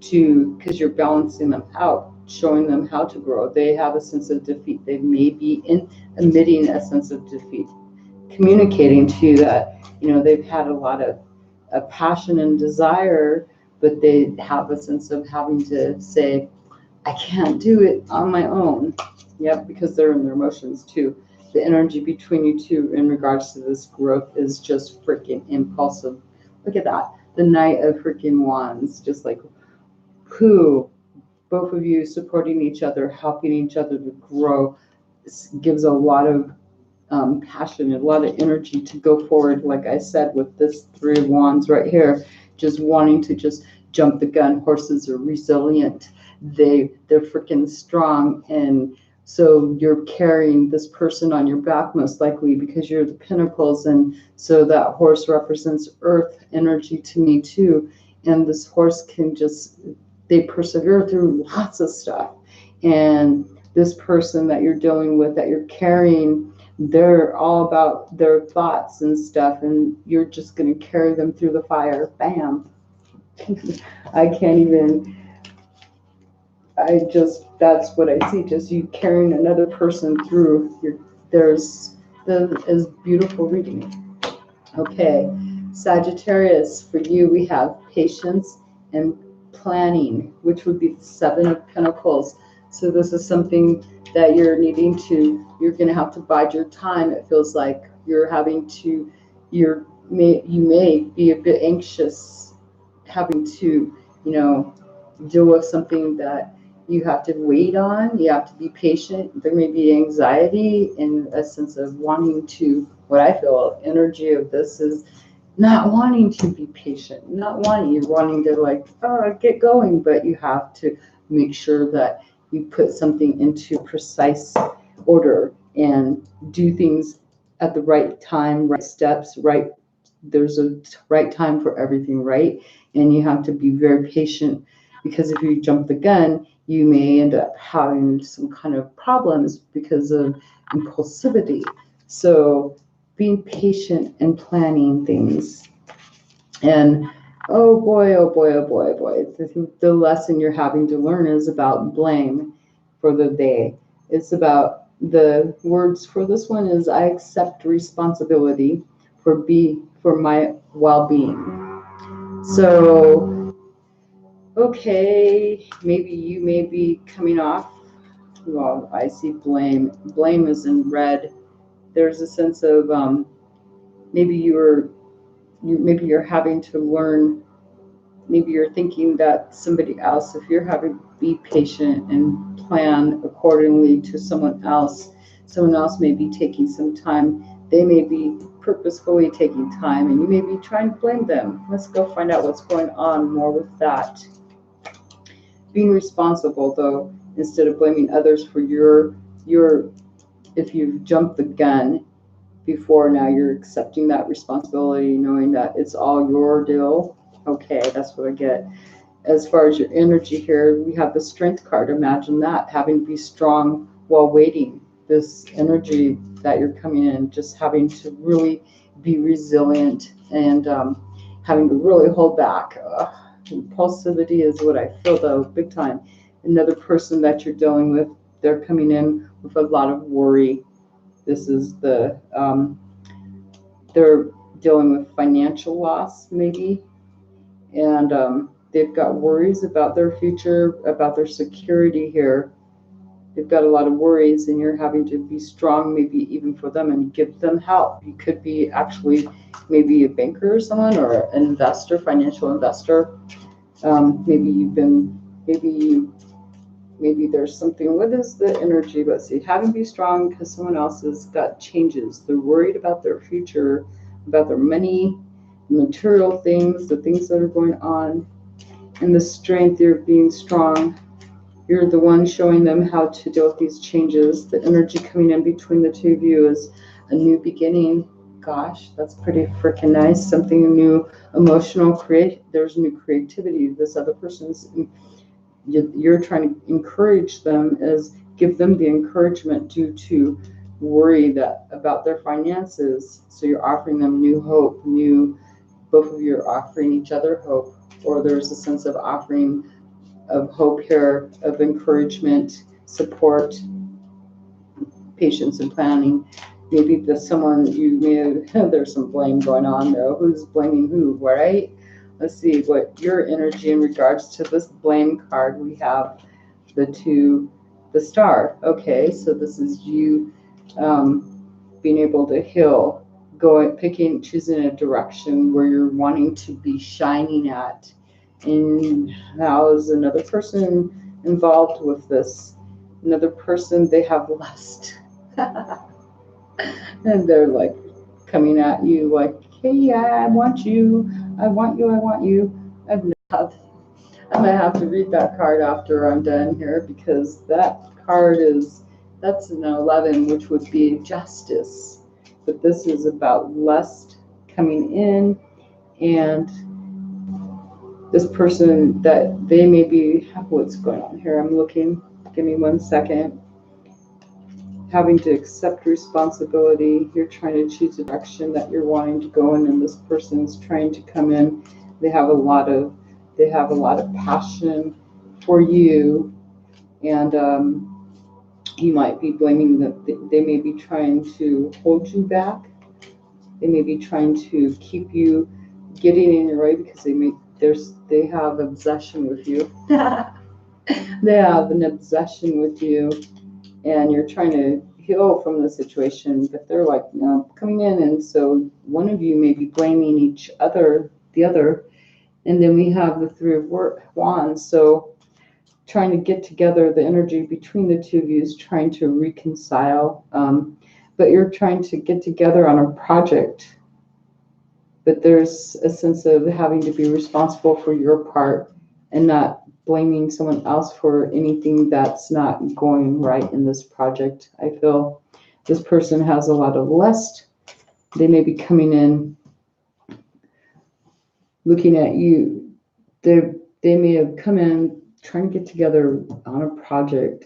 because you're balancing them out, showing them how to grow. They have a sense of defeat. They may be emitting a sense of defeat, communicating to you that they've had a lot of passion and desire, but they have a sense of having to say, I can't do it on my own. Yep, because they're in their emotions too. The energy between you two in regards to this growth is just freaking impulsive. Look at that. The Knight of freaking Wands, just like who, both of you supporting each other, helping each other to grow. This gives a lot of passion and a lot of energy to go forward. Like I said, with this Three of Wands right here, just wanting to just jump the gun. Horses are resilient. They're freaking strong, and so you're carrying this person on your back most likely because you're the Pentacles, and so that horse represents earth energy to me too. And this horse can they persevere through lots of stuff. And this person that you're dealing with, that you're carrying, they're all about their thoughts and stuff, and you're just going to carry them through the fire. Bam. I can't even, that's what I see, just you carrying another person through. There's is beautiful reading. Okay, Sagittarius, for you, we have patience and planning, which would be the Seven of Pentacles. So this is something that you're going to have to bide your time. It feels like you're having to, you may be a bit anxious, having to, deal with something that you have to wait on. You have to be patient. There may be anxiety and a sense of wanting to, what I feel energy of this is not wanting to be patient, you're wanting to get going, but you have to make sure that you put something into precise order and do things at the right time, right steps, right. There's a right time for everything, right? And you have to be very patient, because if you jump the gun, you may end up having some kind of problems because of impulsivity. So being patient and planning things. And oh boy, oh boy, oh boy, oh boy. The lesson you're having to learn is about blame for the day. It's about, the words for this one is, I accept responsibility for my well-being. So, okay, maybe you may be coming off. Well, I see blame. Blame is in red. There's a sense of maybe you're having to learn maybe you're thinking that somebody else, if you're having to be patient and plan accordingly to someone else may be taking some time. They may be purposefully taking time, and you may be trying to blame them. Let's go find out what's going on more with that. Being responsible, though, instead of blaming others for your if you've jumped the gun before, now you're accepting that responsibility, knowing that it's all your deal. Okay, that's what I get. As far as your energy here, we have the strength card. Imagine that, having to be strong while waiting. This energy that you're coming in, just having to really be resilient and having to really hold back. Impulsivity is what I feel, though, big time. Another person that you're dealing with, they're coming in with a lot of worry. This is they're dealing with financial loss, maybe, and they've got worries about their future, about their security here. They've got a lot of worries, and you're having to be strong, maybe even for them, and give them help. You could be actually maybe a banker or someone, or an investor, financial investor. Maybe you've been, maybe there's something. What is the energy? Let's see. Having to be strong because someone else has got changes. They're worried about their future, about their money, material things, the things that are going on, and the strength. You're being strong. You're the one showing them how to deal with these changes. The energy coming in between the two of you is a new beginning. Gosh, that's pretty freaking nice. Something new, emotional, there's new creativity. This other person's, you're trying to encourage them, as give them the encouragement due to worry that about their finances. So you're offering them new hope, both of you are offering each other hope, or there's a sense of offering of hope here, of encouragement, support, patience, and planning. Maybe there's someone you may have, there's some blame going on, though. Who's blaming who, right? Let's see what your energy in regards to this blame card. We have the star. Okay, so this is you being able to heal, choosing a direction where you're wanting to be shining at. And now is another person involved with this. Another person, they have lust. And they're like coming at you like, hey, I want you, I want you, I want you. I'm gonna have to read that card after I'm done here, because that card that's an 11, which would be justice. But this is about lust coming in, and this person that they may be, what's going on here? I'm looking, give me 1 second. Having to accept responsibility. You're trying to choose a direction that you're wanting to go in, and this person's trying to come in. They have a lot of passion for you, and you might be blaming that they may be trying to hold you back. They may be trying to keep you getting in your way, because they have obsession with you. They have an obsession with you, and you're trying to heal from the situation, but they're like, no, coming in. And so one of you may be blaming the other. And then we have the Three of Wands. So trying to get together, the energy between the two of you is trying to reconcile. But you're trying to get together on a project. But there's a sense of having to be responsible for your part and not blaming someone else for anything that's not going right in this project. I feel this person has a lot of lust. They may be coming in looking at you. They may have come in trying to get together on a project,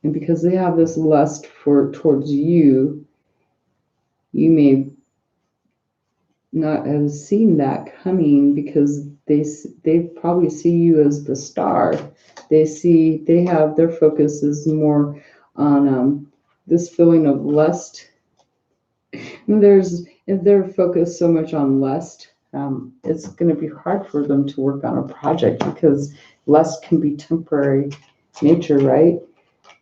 and because they have this lust towards you, you may not have seen that coming, because they probably see you as the star. They have their focus is more on this feeling of lust. If they're focused so much on lust, it's going to be hard for them to work on a project, because lust can be temporary nature, right?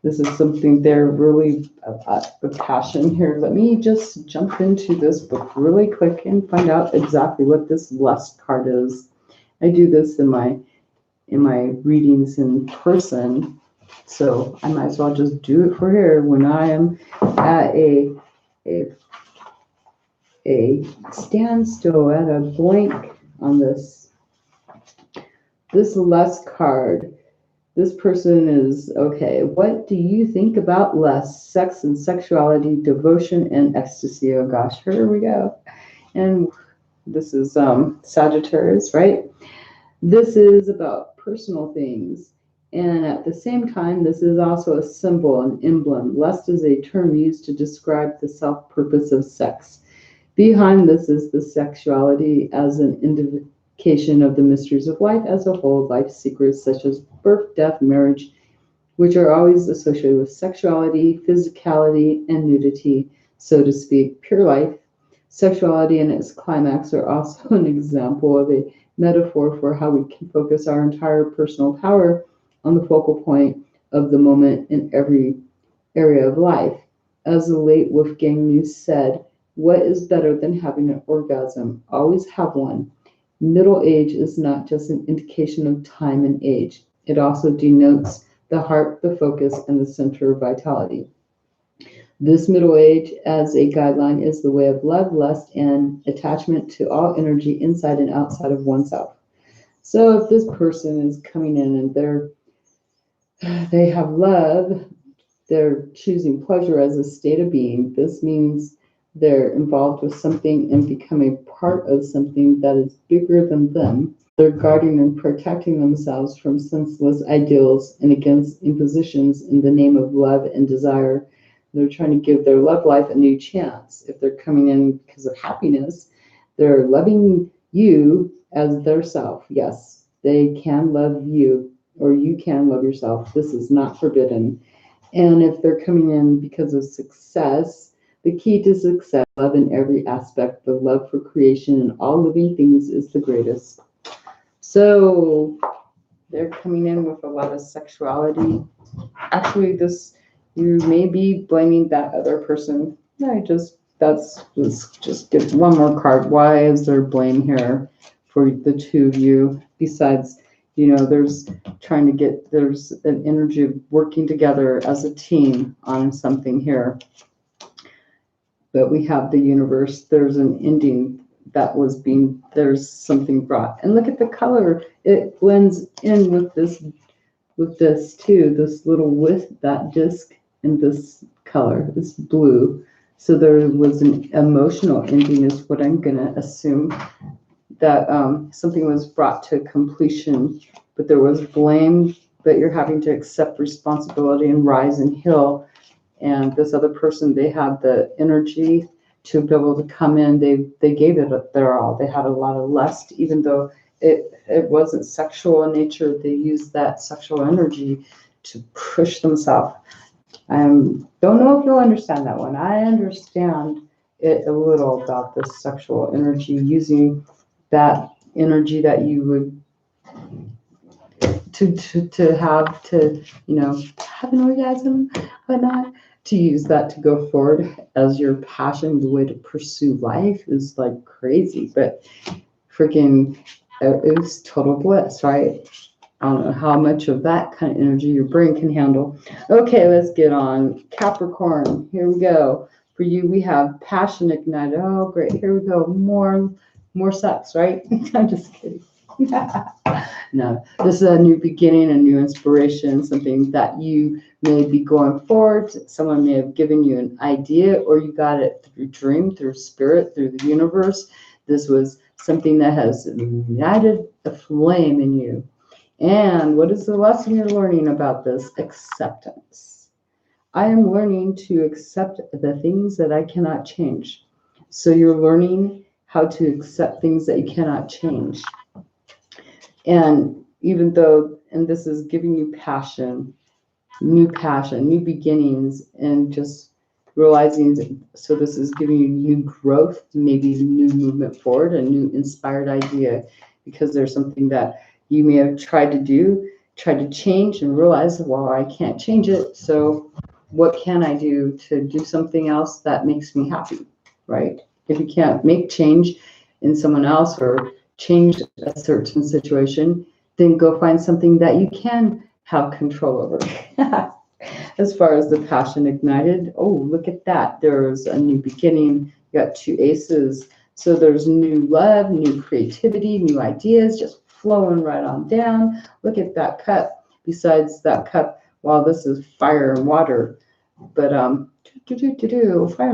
This is something they're really a passion here. Let me just jump into this book really quick and find out exactly what this lust card is. I do this in my readings in person, so I might as well just do it for here when I am at a a standstill, at a blank on this lust card. This person is okay. What do you think about lust, sex and sexuality, devotion and ecstasy? Oh gosh, here we go. And this is Sagittarius, right? This is about personal things. And at the same time, this is also a symbol, an emblem. Lust is a term used to describe the self purpose of sex. Behind this is the sexuality as an indication of the mysteries of life as a whole, life secrets such as birth, death, marriage, which are always associated with sexuality, physicality, and nudity, so to speak. Pure life, sexuality, and its climax are also an example of a metaphor for how we can focus our entire personal power on the focal point of the moment in every area of life. As the late Wolfgang News said, what is better than having an orgasm? Always have one. Middle age is not just an indication of time and age. It also denotes the heart, the focus, and the center of vitality. This middle age, as a guideline, is the way of love, lust, and attachment to all energy inside and outside of oneself. So if this person is coming in and they have love, they're choosing pleasure as a state of being. This means they're involved with something and become a part of something that is bigger than them. They're guarding and protecting themselves from senseless ideals and against impositions in the name of love and desire. They're trying to give their love life a new chance. If they're coming in because of happiness, they're loving you as their self. Yes, they can love you, or you can love yourself. This is not forbidden. And if they're coming in because of success, the key to success, love in every aspect, the love for creation and all living things is the greatest. So they're coming in with a lot of sexuality. Actually, you may be blaming that other person. Let's just get one more card. Why is there blame here for the two of you? Besides, there's an energy of working together as a team on something here. But we have the universe. There's an ending there's something brought. And look at the color. It blends in with this too, with that disc and this color, this blue. So there was an emotional ending is what I'm gonna assume, that something was brought to completion, but there was blame, but you're having to accept responsibility and rise and heal. And this other person, they had the energy to be able to come in. They gave it their all. They had a lot of lust, even though it wasn't sexual in nature. They used that sexual energy to push themselves. Don't know if you'll understand that one. I understand it a little about this sexual energy, using that energy that you would to have an orgasm, but not to use that to go forward as your passion. The way to pursue life is like crazy, but freaking it was total bliss, right? I don't know how much of that kind of energy your brain can handle. Okay, let's get on. Capricorn, here we go. For you, we have passion ignited. Oh, great. Here we go. More sex, right? I'm just kidding. No, this is a new beginning, a new inspiration, something that you may be going forward. Someone may have given you an idea, or you got it through dream, through spirit, through the universe. This was something that has ignited a flame in you. And what is the lesson you're learning about this? Acceptance. I am learning to accept the things that I cannot change. So you're learning how to accept things that you cannot change. And this is giving you passion, new beginnings, and just realizing, so this is giving you new growth, maybe new movement forward, a new inspired idea, because there's something that you may have tried to change and realize, well, I can't change it. So what can I do to do something else that makes me happy, right? If you can't make change in someone else or change a certain situation, then go find something that you can have control over. As far as the passion ignited, oh, look at that. There's a new beginning. You got 2 aces. So there's new love, new creativity, new ideas just flowing right on down. Look at that cup. Besides that cup, well, this is fire and water. But fire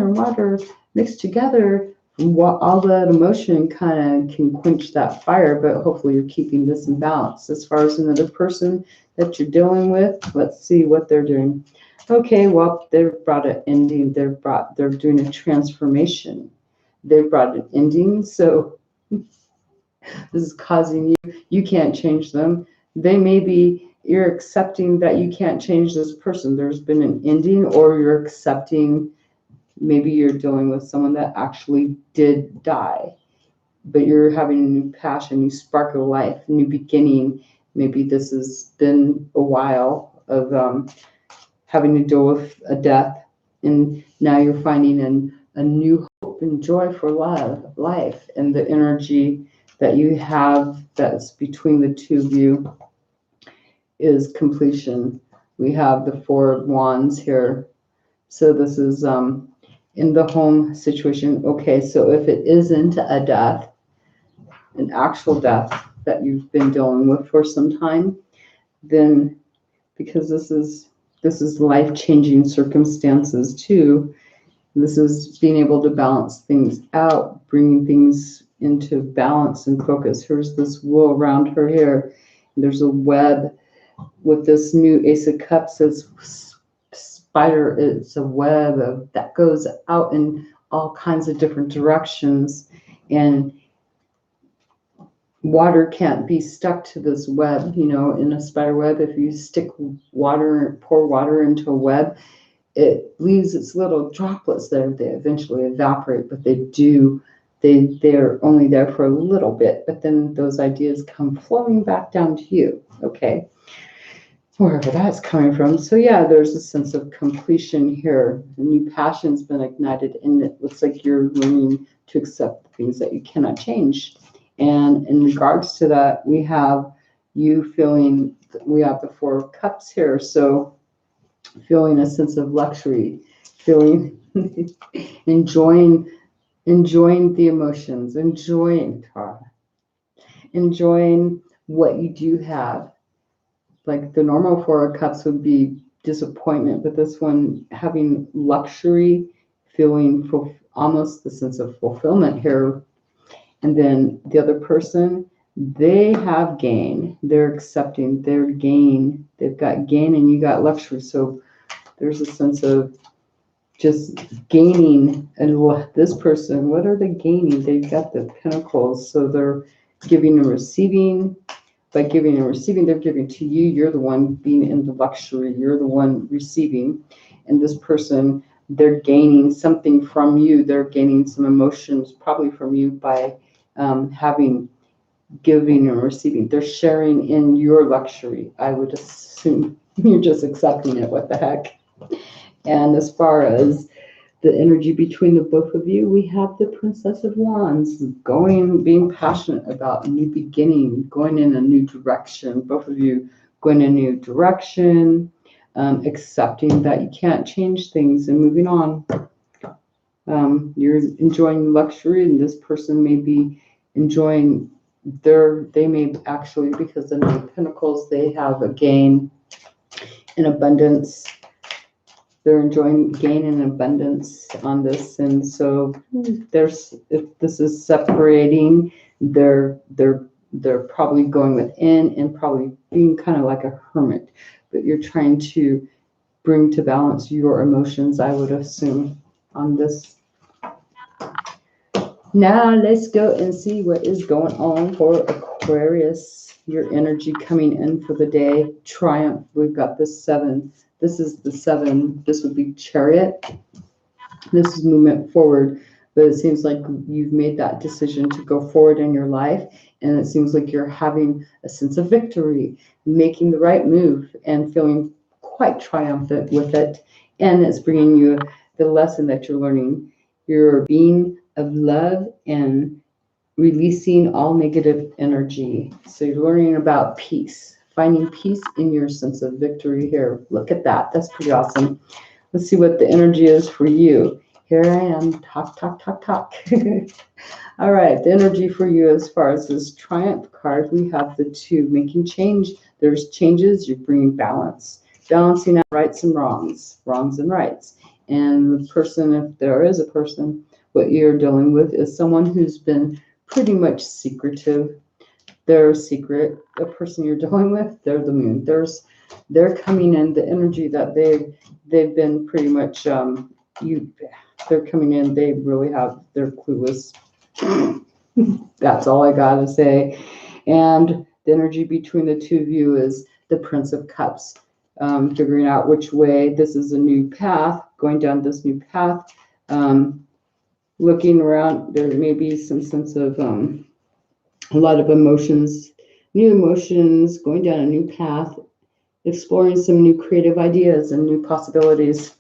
and water mixed together, all that emotion kind of can quench that fire, but hopefully you're keeping this in balance. As far as another person that you're dealing with, let's see what they're doing. Okay, well, they've brought an ending. They're doing a transformation. They've brought an ending, so this is causing you can't change them. They may be, you're accepting that you can't change this person. There's been an ending, or you're accepting, maybe you're dealing with someone that actually did die, but you're having a new passion, new spark of life, new beginning. Maybe this has been a while of having to deal with a death, and now you're finding a new hope and joy for life, and the energy that you have that's between the two of you is completion. We have the 4 of Wands here. So this is in the home situation. Okay, so if it isn't a death, an actual death that you've been dealing with for some time, then because this is life-changing circumstances too. This is being able to balance things out, bringing things into balance and focus. Here's this wool around her hair. There's a web with this new Ace of Cups. It's spider. It's a web that goes out in all kinds of different directions, and water can't be stuck to this web. In a spider web, if you pour water into a web, it leaves its little droplets there. They eventually evaporate, but they're only there for a little bit, but then those ideas come flowing back down to you, okay? Wherever that's coming from. So yeah, there's a sense of completion here. A new passion's been ignited, and it looks like you're learning to accept the things that you cannot change. And in regards to that, we have the 4 of Cups here. So feeling a sense of luxury, feeling enjoying the emotions, enjoying what you do have. Like the normal 4 of Cups would be disappointment, but this one having luxury, feeling almost the sense of fulfillment here. And then the other person, they have gain. They're accepting their gain. They've got gain and you got luxury. So there's a sense of just gaining. And this person, what are they gaining? They've got the Pentacles. So they're giving and receiving. By giving and receiving, they're giving to you. You're the one being in the luxury. You're the one receiving. And this person, they're gaining something from you. They're gaining some emotions probably from you by having giving and receiving. They're sharing in your luxury. I would assume you're just accepting it. What the heck? And as far as the energy between the both of you, we have the Princess of Wands being passionate about a new beginning, going in a new direction. Both of you going in a new direction, accepting that you can't change things and moving on. You're enjoying luxury, and this person may be enjoying they may actually, because of the Pentacles, they have a gain in abundance. They're enjoying gain and abundance on this, and so if this is separating, they're probably going within and probably being kind of like a hermit, but you're trying to bring to balance your emotions, I would assume, on this. Now let's go and see what is going on for Aquarius. Your energy coming in for the day. Triumph. We've got the 7. This is the 7. This would be Chariot. This is movement forward, but it seems like you've made that decision to go forward in your life, and it seems like you're having a sense of victory, making the right move, and feeling quite triumphant with it. And it's bringing you the lesson that you're learning. You're being of love and releasing all negative energy. So you're learning about peace, finding peace in your sense of victory here. Look at that. That's pretty awesome. Let's see what the energy is for you. Here I am. Talk, talk, talk, talk. All right. The energy for you as far as this Triumph card, we have the 2, making change. There's changes. You're bringing balance, balancing out rights and wrongs, wrongs and rights. And the person, if there is a person, what you're dealing with is someone who's been pretty much secretive. They're a secret. The person you're dealing with, they're the moon. They're coming in. The energy that they've been pretty much they're coming in. They really have. They're clueless. That's all I gotta say. And the energy between the 2 of you is the Prince of Cups. Figuring out which way. This is a new path. Going down this new path. Looking around, there may be some sense of a lot of emotions, new emotions, going down a new path, exploring some new creative ideas and new possibilities.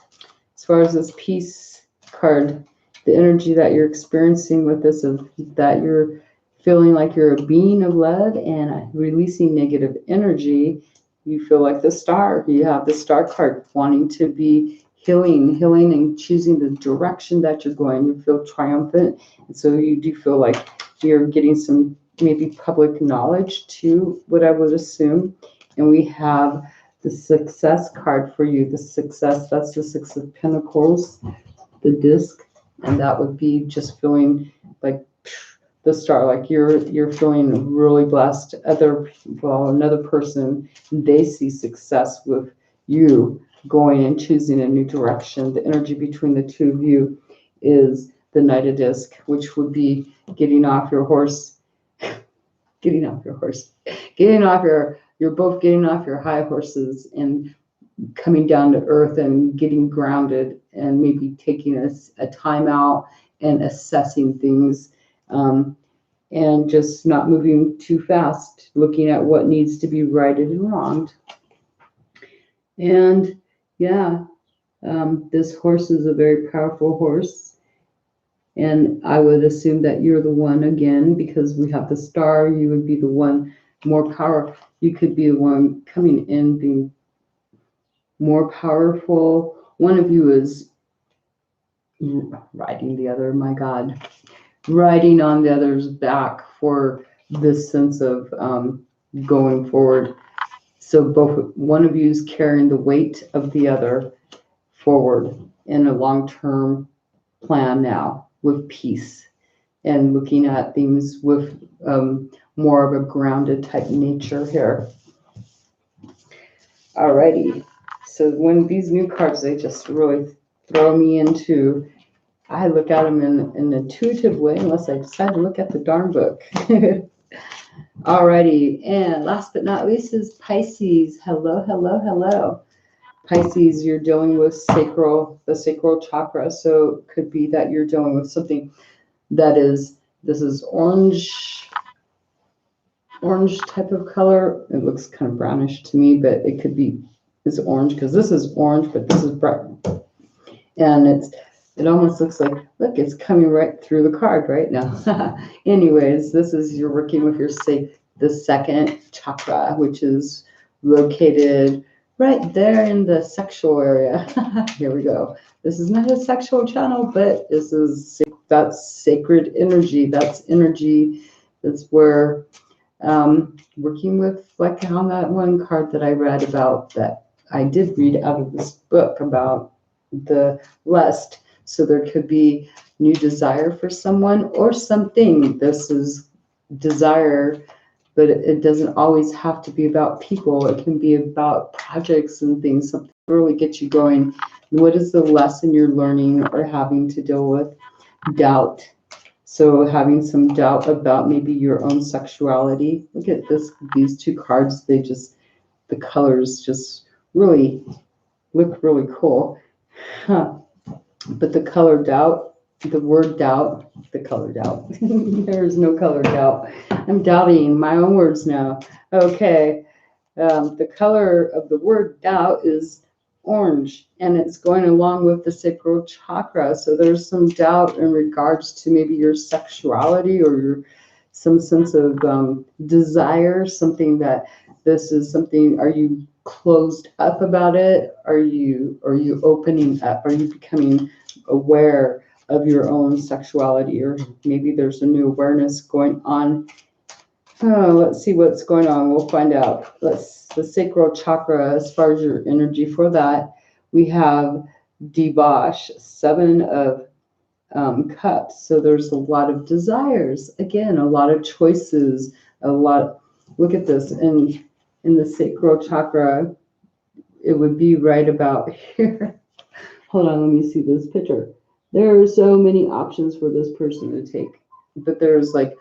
As far as this peace card, the energy that you're experiencing with this, of that you're feeling like you're a being of love and releasing negative energy, you feel like the star. You have the star card, wanting to be healing and choosing the direction that you're going. You feel triumphant. And so you do feel like you're getting some maybe public knowledge too, what I would assume. And we have the success card for you. The success, that's the 6 of Pentacles, the disc. And that would be just feeling like the star, like you're feeling really blessed. Another person, they see success with you going and choosing a new direction. The energy between the 2 of you is the Knight of Disc, which would be getting off your horse, getting off your, you're both getting off your high horses and coming down to earth and getting grounded, and maybe taking a time out and assessing things, and just not moving too fast, looking at what needs to be righted and wronged. And yeah, this horse is a very powerful horse. And I would assume that you're the one again, because we have the star. You would be the one more power. You could be the one coming in being more powerful. One of you is riding the other, my God, riding on the other's back for this sense of going forward. So one of you is carrying the weight of the other forward in a long-term plan now, with peace and looking at things with more of a grounded type nature here. Alrighty. So when these new cards, they just really throw me into, I look at them in an intuitive way, unless I decide to look at the darn book. Alrighty. And last but not least is Pisces. Hello, hello, hello. Pisces, you're dealing with the sacral chakra. So it could be that you're dealing with something that is, this is orange type of color. It looks kind of brownish to me, but it could be, it's orange, because this is orange, but this is bright. And it almost looks like, look, it's coming right through the card right now. Anyways, this is, you're working with the 2nd chakra, which is located right there in the sexual area. Here we go. This is not a sexual channel, but that's sacred energy. That's energy. That's where working with, like on that one card that I read about, that I did read out of this book about the lust. So there could be new desire for someone or something. This is desire, but it doesn't always have to be about people. It can be about projects and things, something that really gets you going. What is the lesson you're learning or having to deal with? Doubt. So having some doubt about maybe your own sexuality. Look at these 2 cards. The colors just really look really cool. Huh. But the color doubt, the word doubt, the color doubt. There's no color doubt. I'm doubting my own words now. Okay. The color of the word doubt is orange, and it's going along with the sacral chakra. So there's some doubt in regards to maybe your sexuality or some sense of desire, something that this is something, are you closed up about it? Are you opening up? Are you becoming aware of your own sexuality? Or maybe there's a new awareness going on. Oh, let's see what's going on. We'll find out. The sacral chakra, as far as your energy for that, we have debosh, 7 of cups. So there's a lot of desires. Again, a lot of choices, a lot. Look at this. In the sacral chakra, it would be right about here. Hold on, let me see this picture. There are so many options for this person to take, but there's like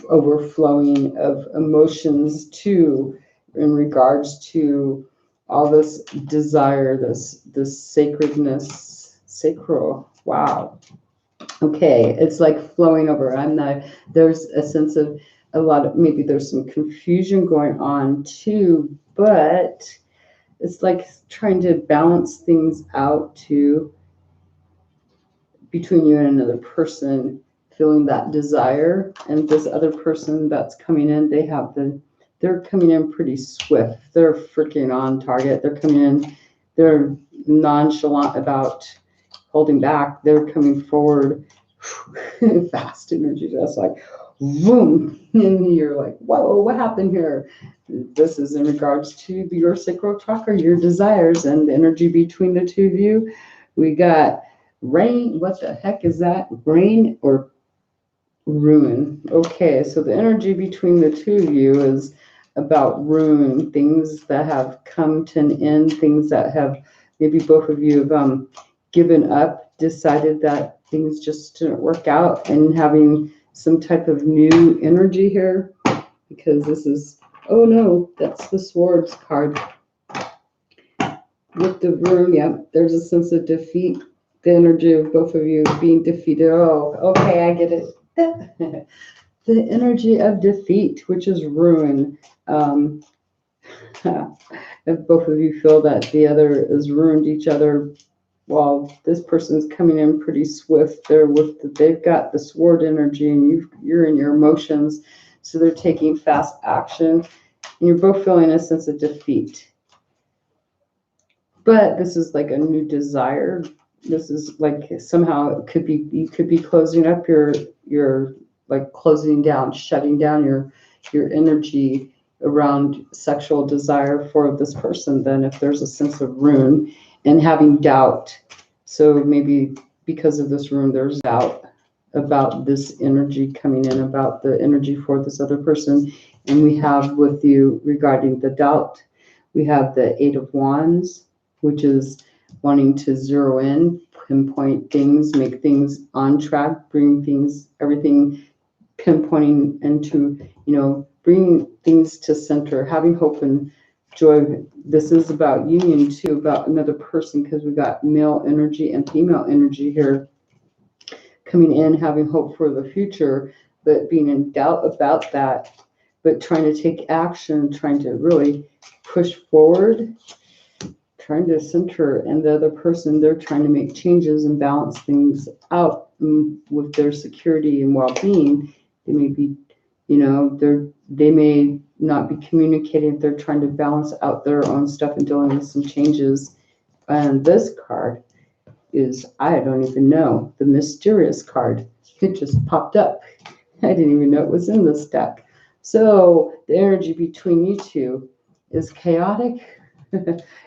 overflowing of emotions too, in regards to all this desire, this sacredness, sacral. Wow. Okay, it's like flowing over. There's a sense of a lot of, maybe there's some confusion going on too, but it's like trying to balance things out too, between you and another person, feeling that desire, and this other person that's coming in, they're coming in pretty swift. They're freaking on target. They're coming in, they're nonchalant about holding back. They're coming forward, fast energy, just like boom, and you're like, whoa, what happened here? This is in regards to your sacral chakra, your desires, and the energy between the two of you. We got rain. What the heck is that? Rain or ruin? Okay, so the energy between the two of you is about ruin, things that have come to an end, things that have, maybe both of you have given up, decided that things just didn't work out, and having some type of new energy here, because this is, oh no, that's the swords card. With the room, yeah, there's a sense of defeat, the energy of both of you being defeated. Oh, okay, I get it. The energy of defeat, which is ruin. If both of you feel that the other has ruined each other, while this person's coming in pretty swift, they've got the sword energy, and you're in your emotions, so they're taking fast action, and you're both feeling a sense of defeat. But this is like a new desire. This is like somehow you could be closing up your like closing down, shutting down your energy around sexual desire for this person. Then if there's a sense of ruin and having doubt, so maybe because of this ruin, there's doubt about this energy coming in, about the energy for this other person. And we have with you regarding the doubt, we have the 8 of Wands, which is wanting to zero in, pinpoint things, make things on track, bring things, everything pinpointing into, bringing things to center, having hope and joy. This is about union too, about another person, because we got male energy and female energy here coming in, having hope for the future, but being in doubt about that, but trying to take action, trying to really push forward, trying to center, and the other person, they're trying to make changes and balance things out with their security and well-being. They may be, they may not be communicating. They're trying to balance out their own stuff and dealing with some changes. And this card is, I don't even know, the mysterious card. It just popped up. I didn't even know it was in this deck. So the energy between you two is chaotic,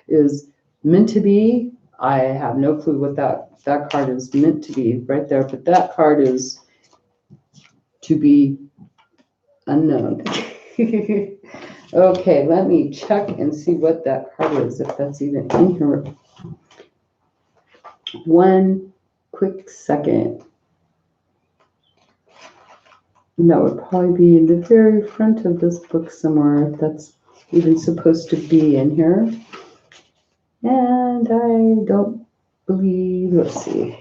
is meant to be. I have no clue what that card is meant to be right there, but that card is to be unknown. Okay, let me check and see what that card is, if that's even in here. One quick second. And that would probably be in the very front of this book somewhere, if that's even supposed to be in here. And I don't believe, let's see.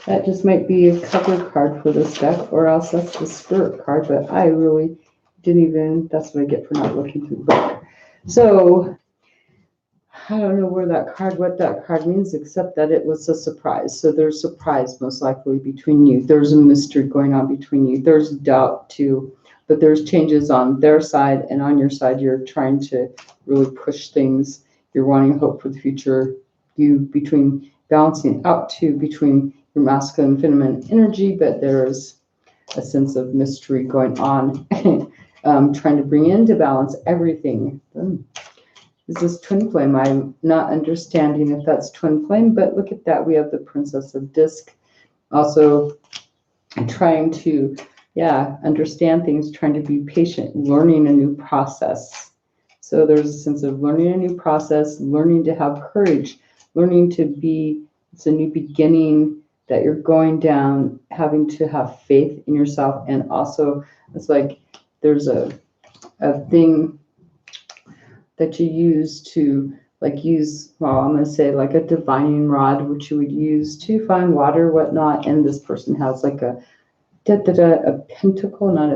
That just might be a cover card for this deck, or else that's the spirit card, but I really didn't even, that's what I get for not looking through the book. So I don't know what that card means, except that it was a surprise. So there's surprise most likely between you. There's a mystery going on between you. There's doubt too, but there's changes on their side, and on your side, you're trying to really push things. You're wanting hope for the future. You between balancing out too between your masculine and feminine energy, but there's a sense of mystery going on, trying to bring into balance everything. Is this twin flame? I'm not understanding if that's twin flame, but look at that. We have the Princess of Disc. Also trying to, understand things, trying to be patient, learning a new process. So there's a sense of learning a new process, learning to have courage, learning to be, it's a new beginning that you're going down, having to have faith in yourself. And also it's like there's a thing that you use to I'm going to say like a divining rod, which you would use to find water, whatnot. And this person has like a pentacle, not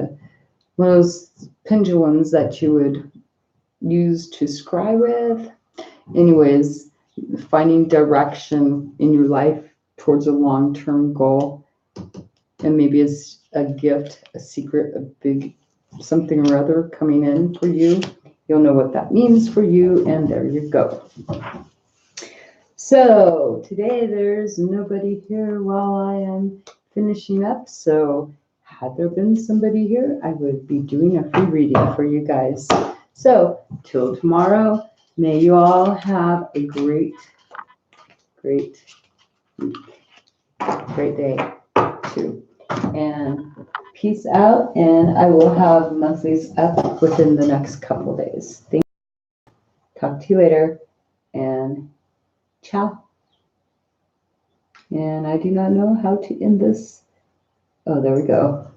one of those pendulums that you would use to scry with. Anyways, finding direction in your life towards a long-term goal. And maybe it's a gift, a secret, a big something or other coming in for you. You'll know what that means for you, and there you go. So today there's nobody here while I am finishing up. So had there been somebody here, I would be doing a free reading for you guys. So till tomorrow, may you all have a great week, great day too. And peace out, and I will have monthlies up within the next couple days. Talk to you later, and ciao. And I do not know how to end this. Oh, there we go.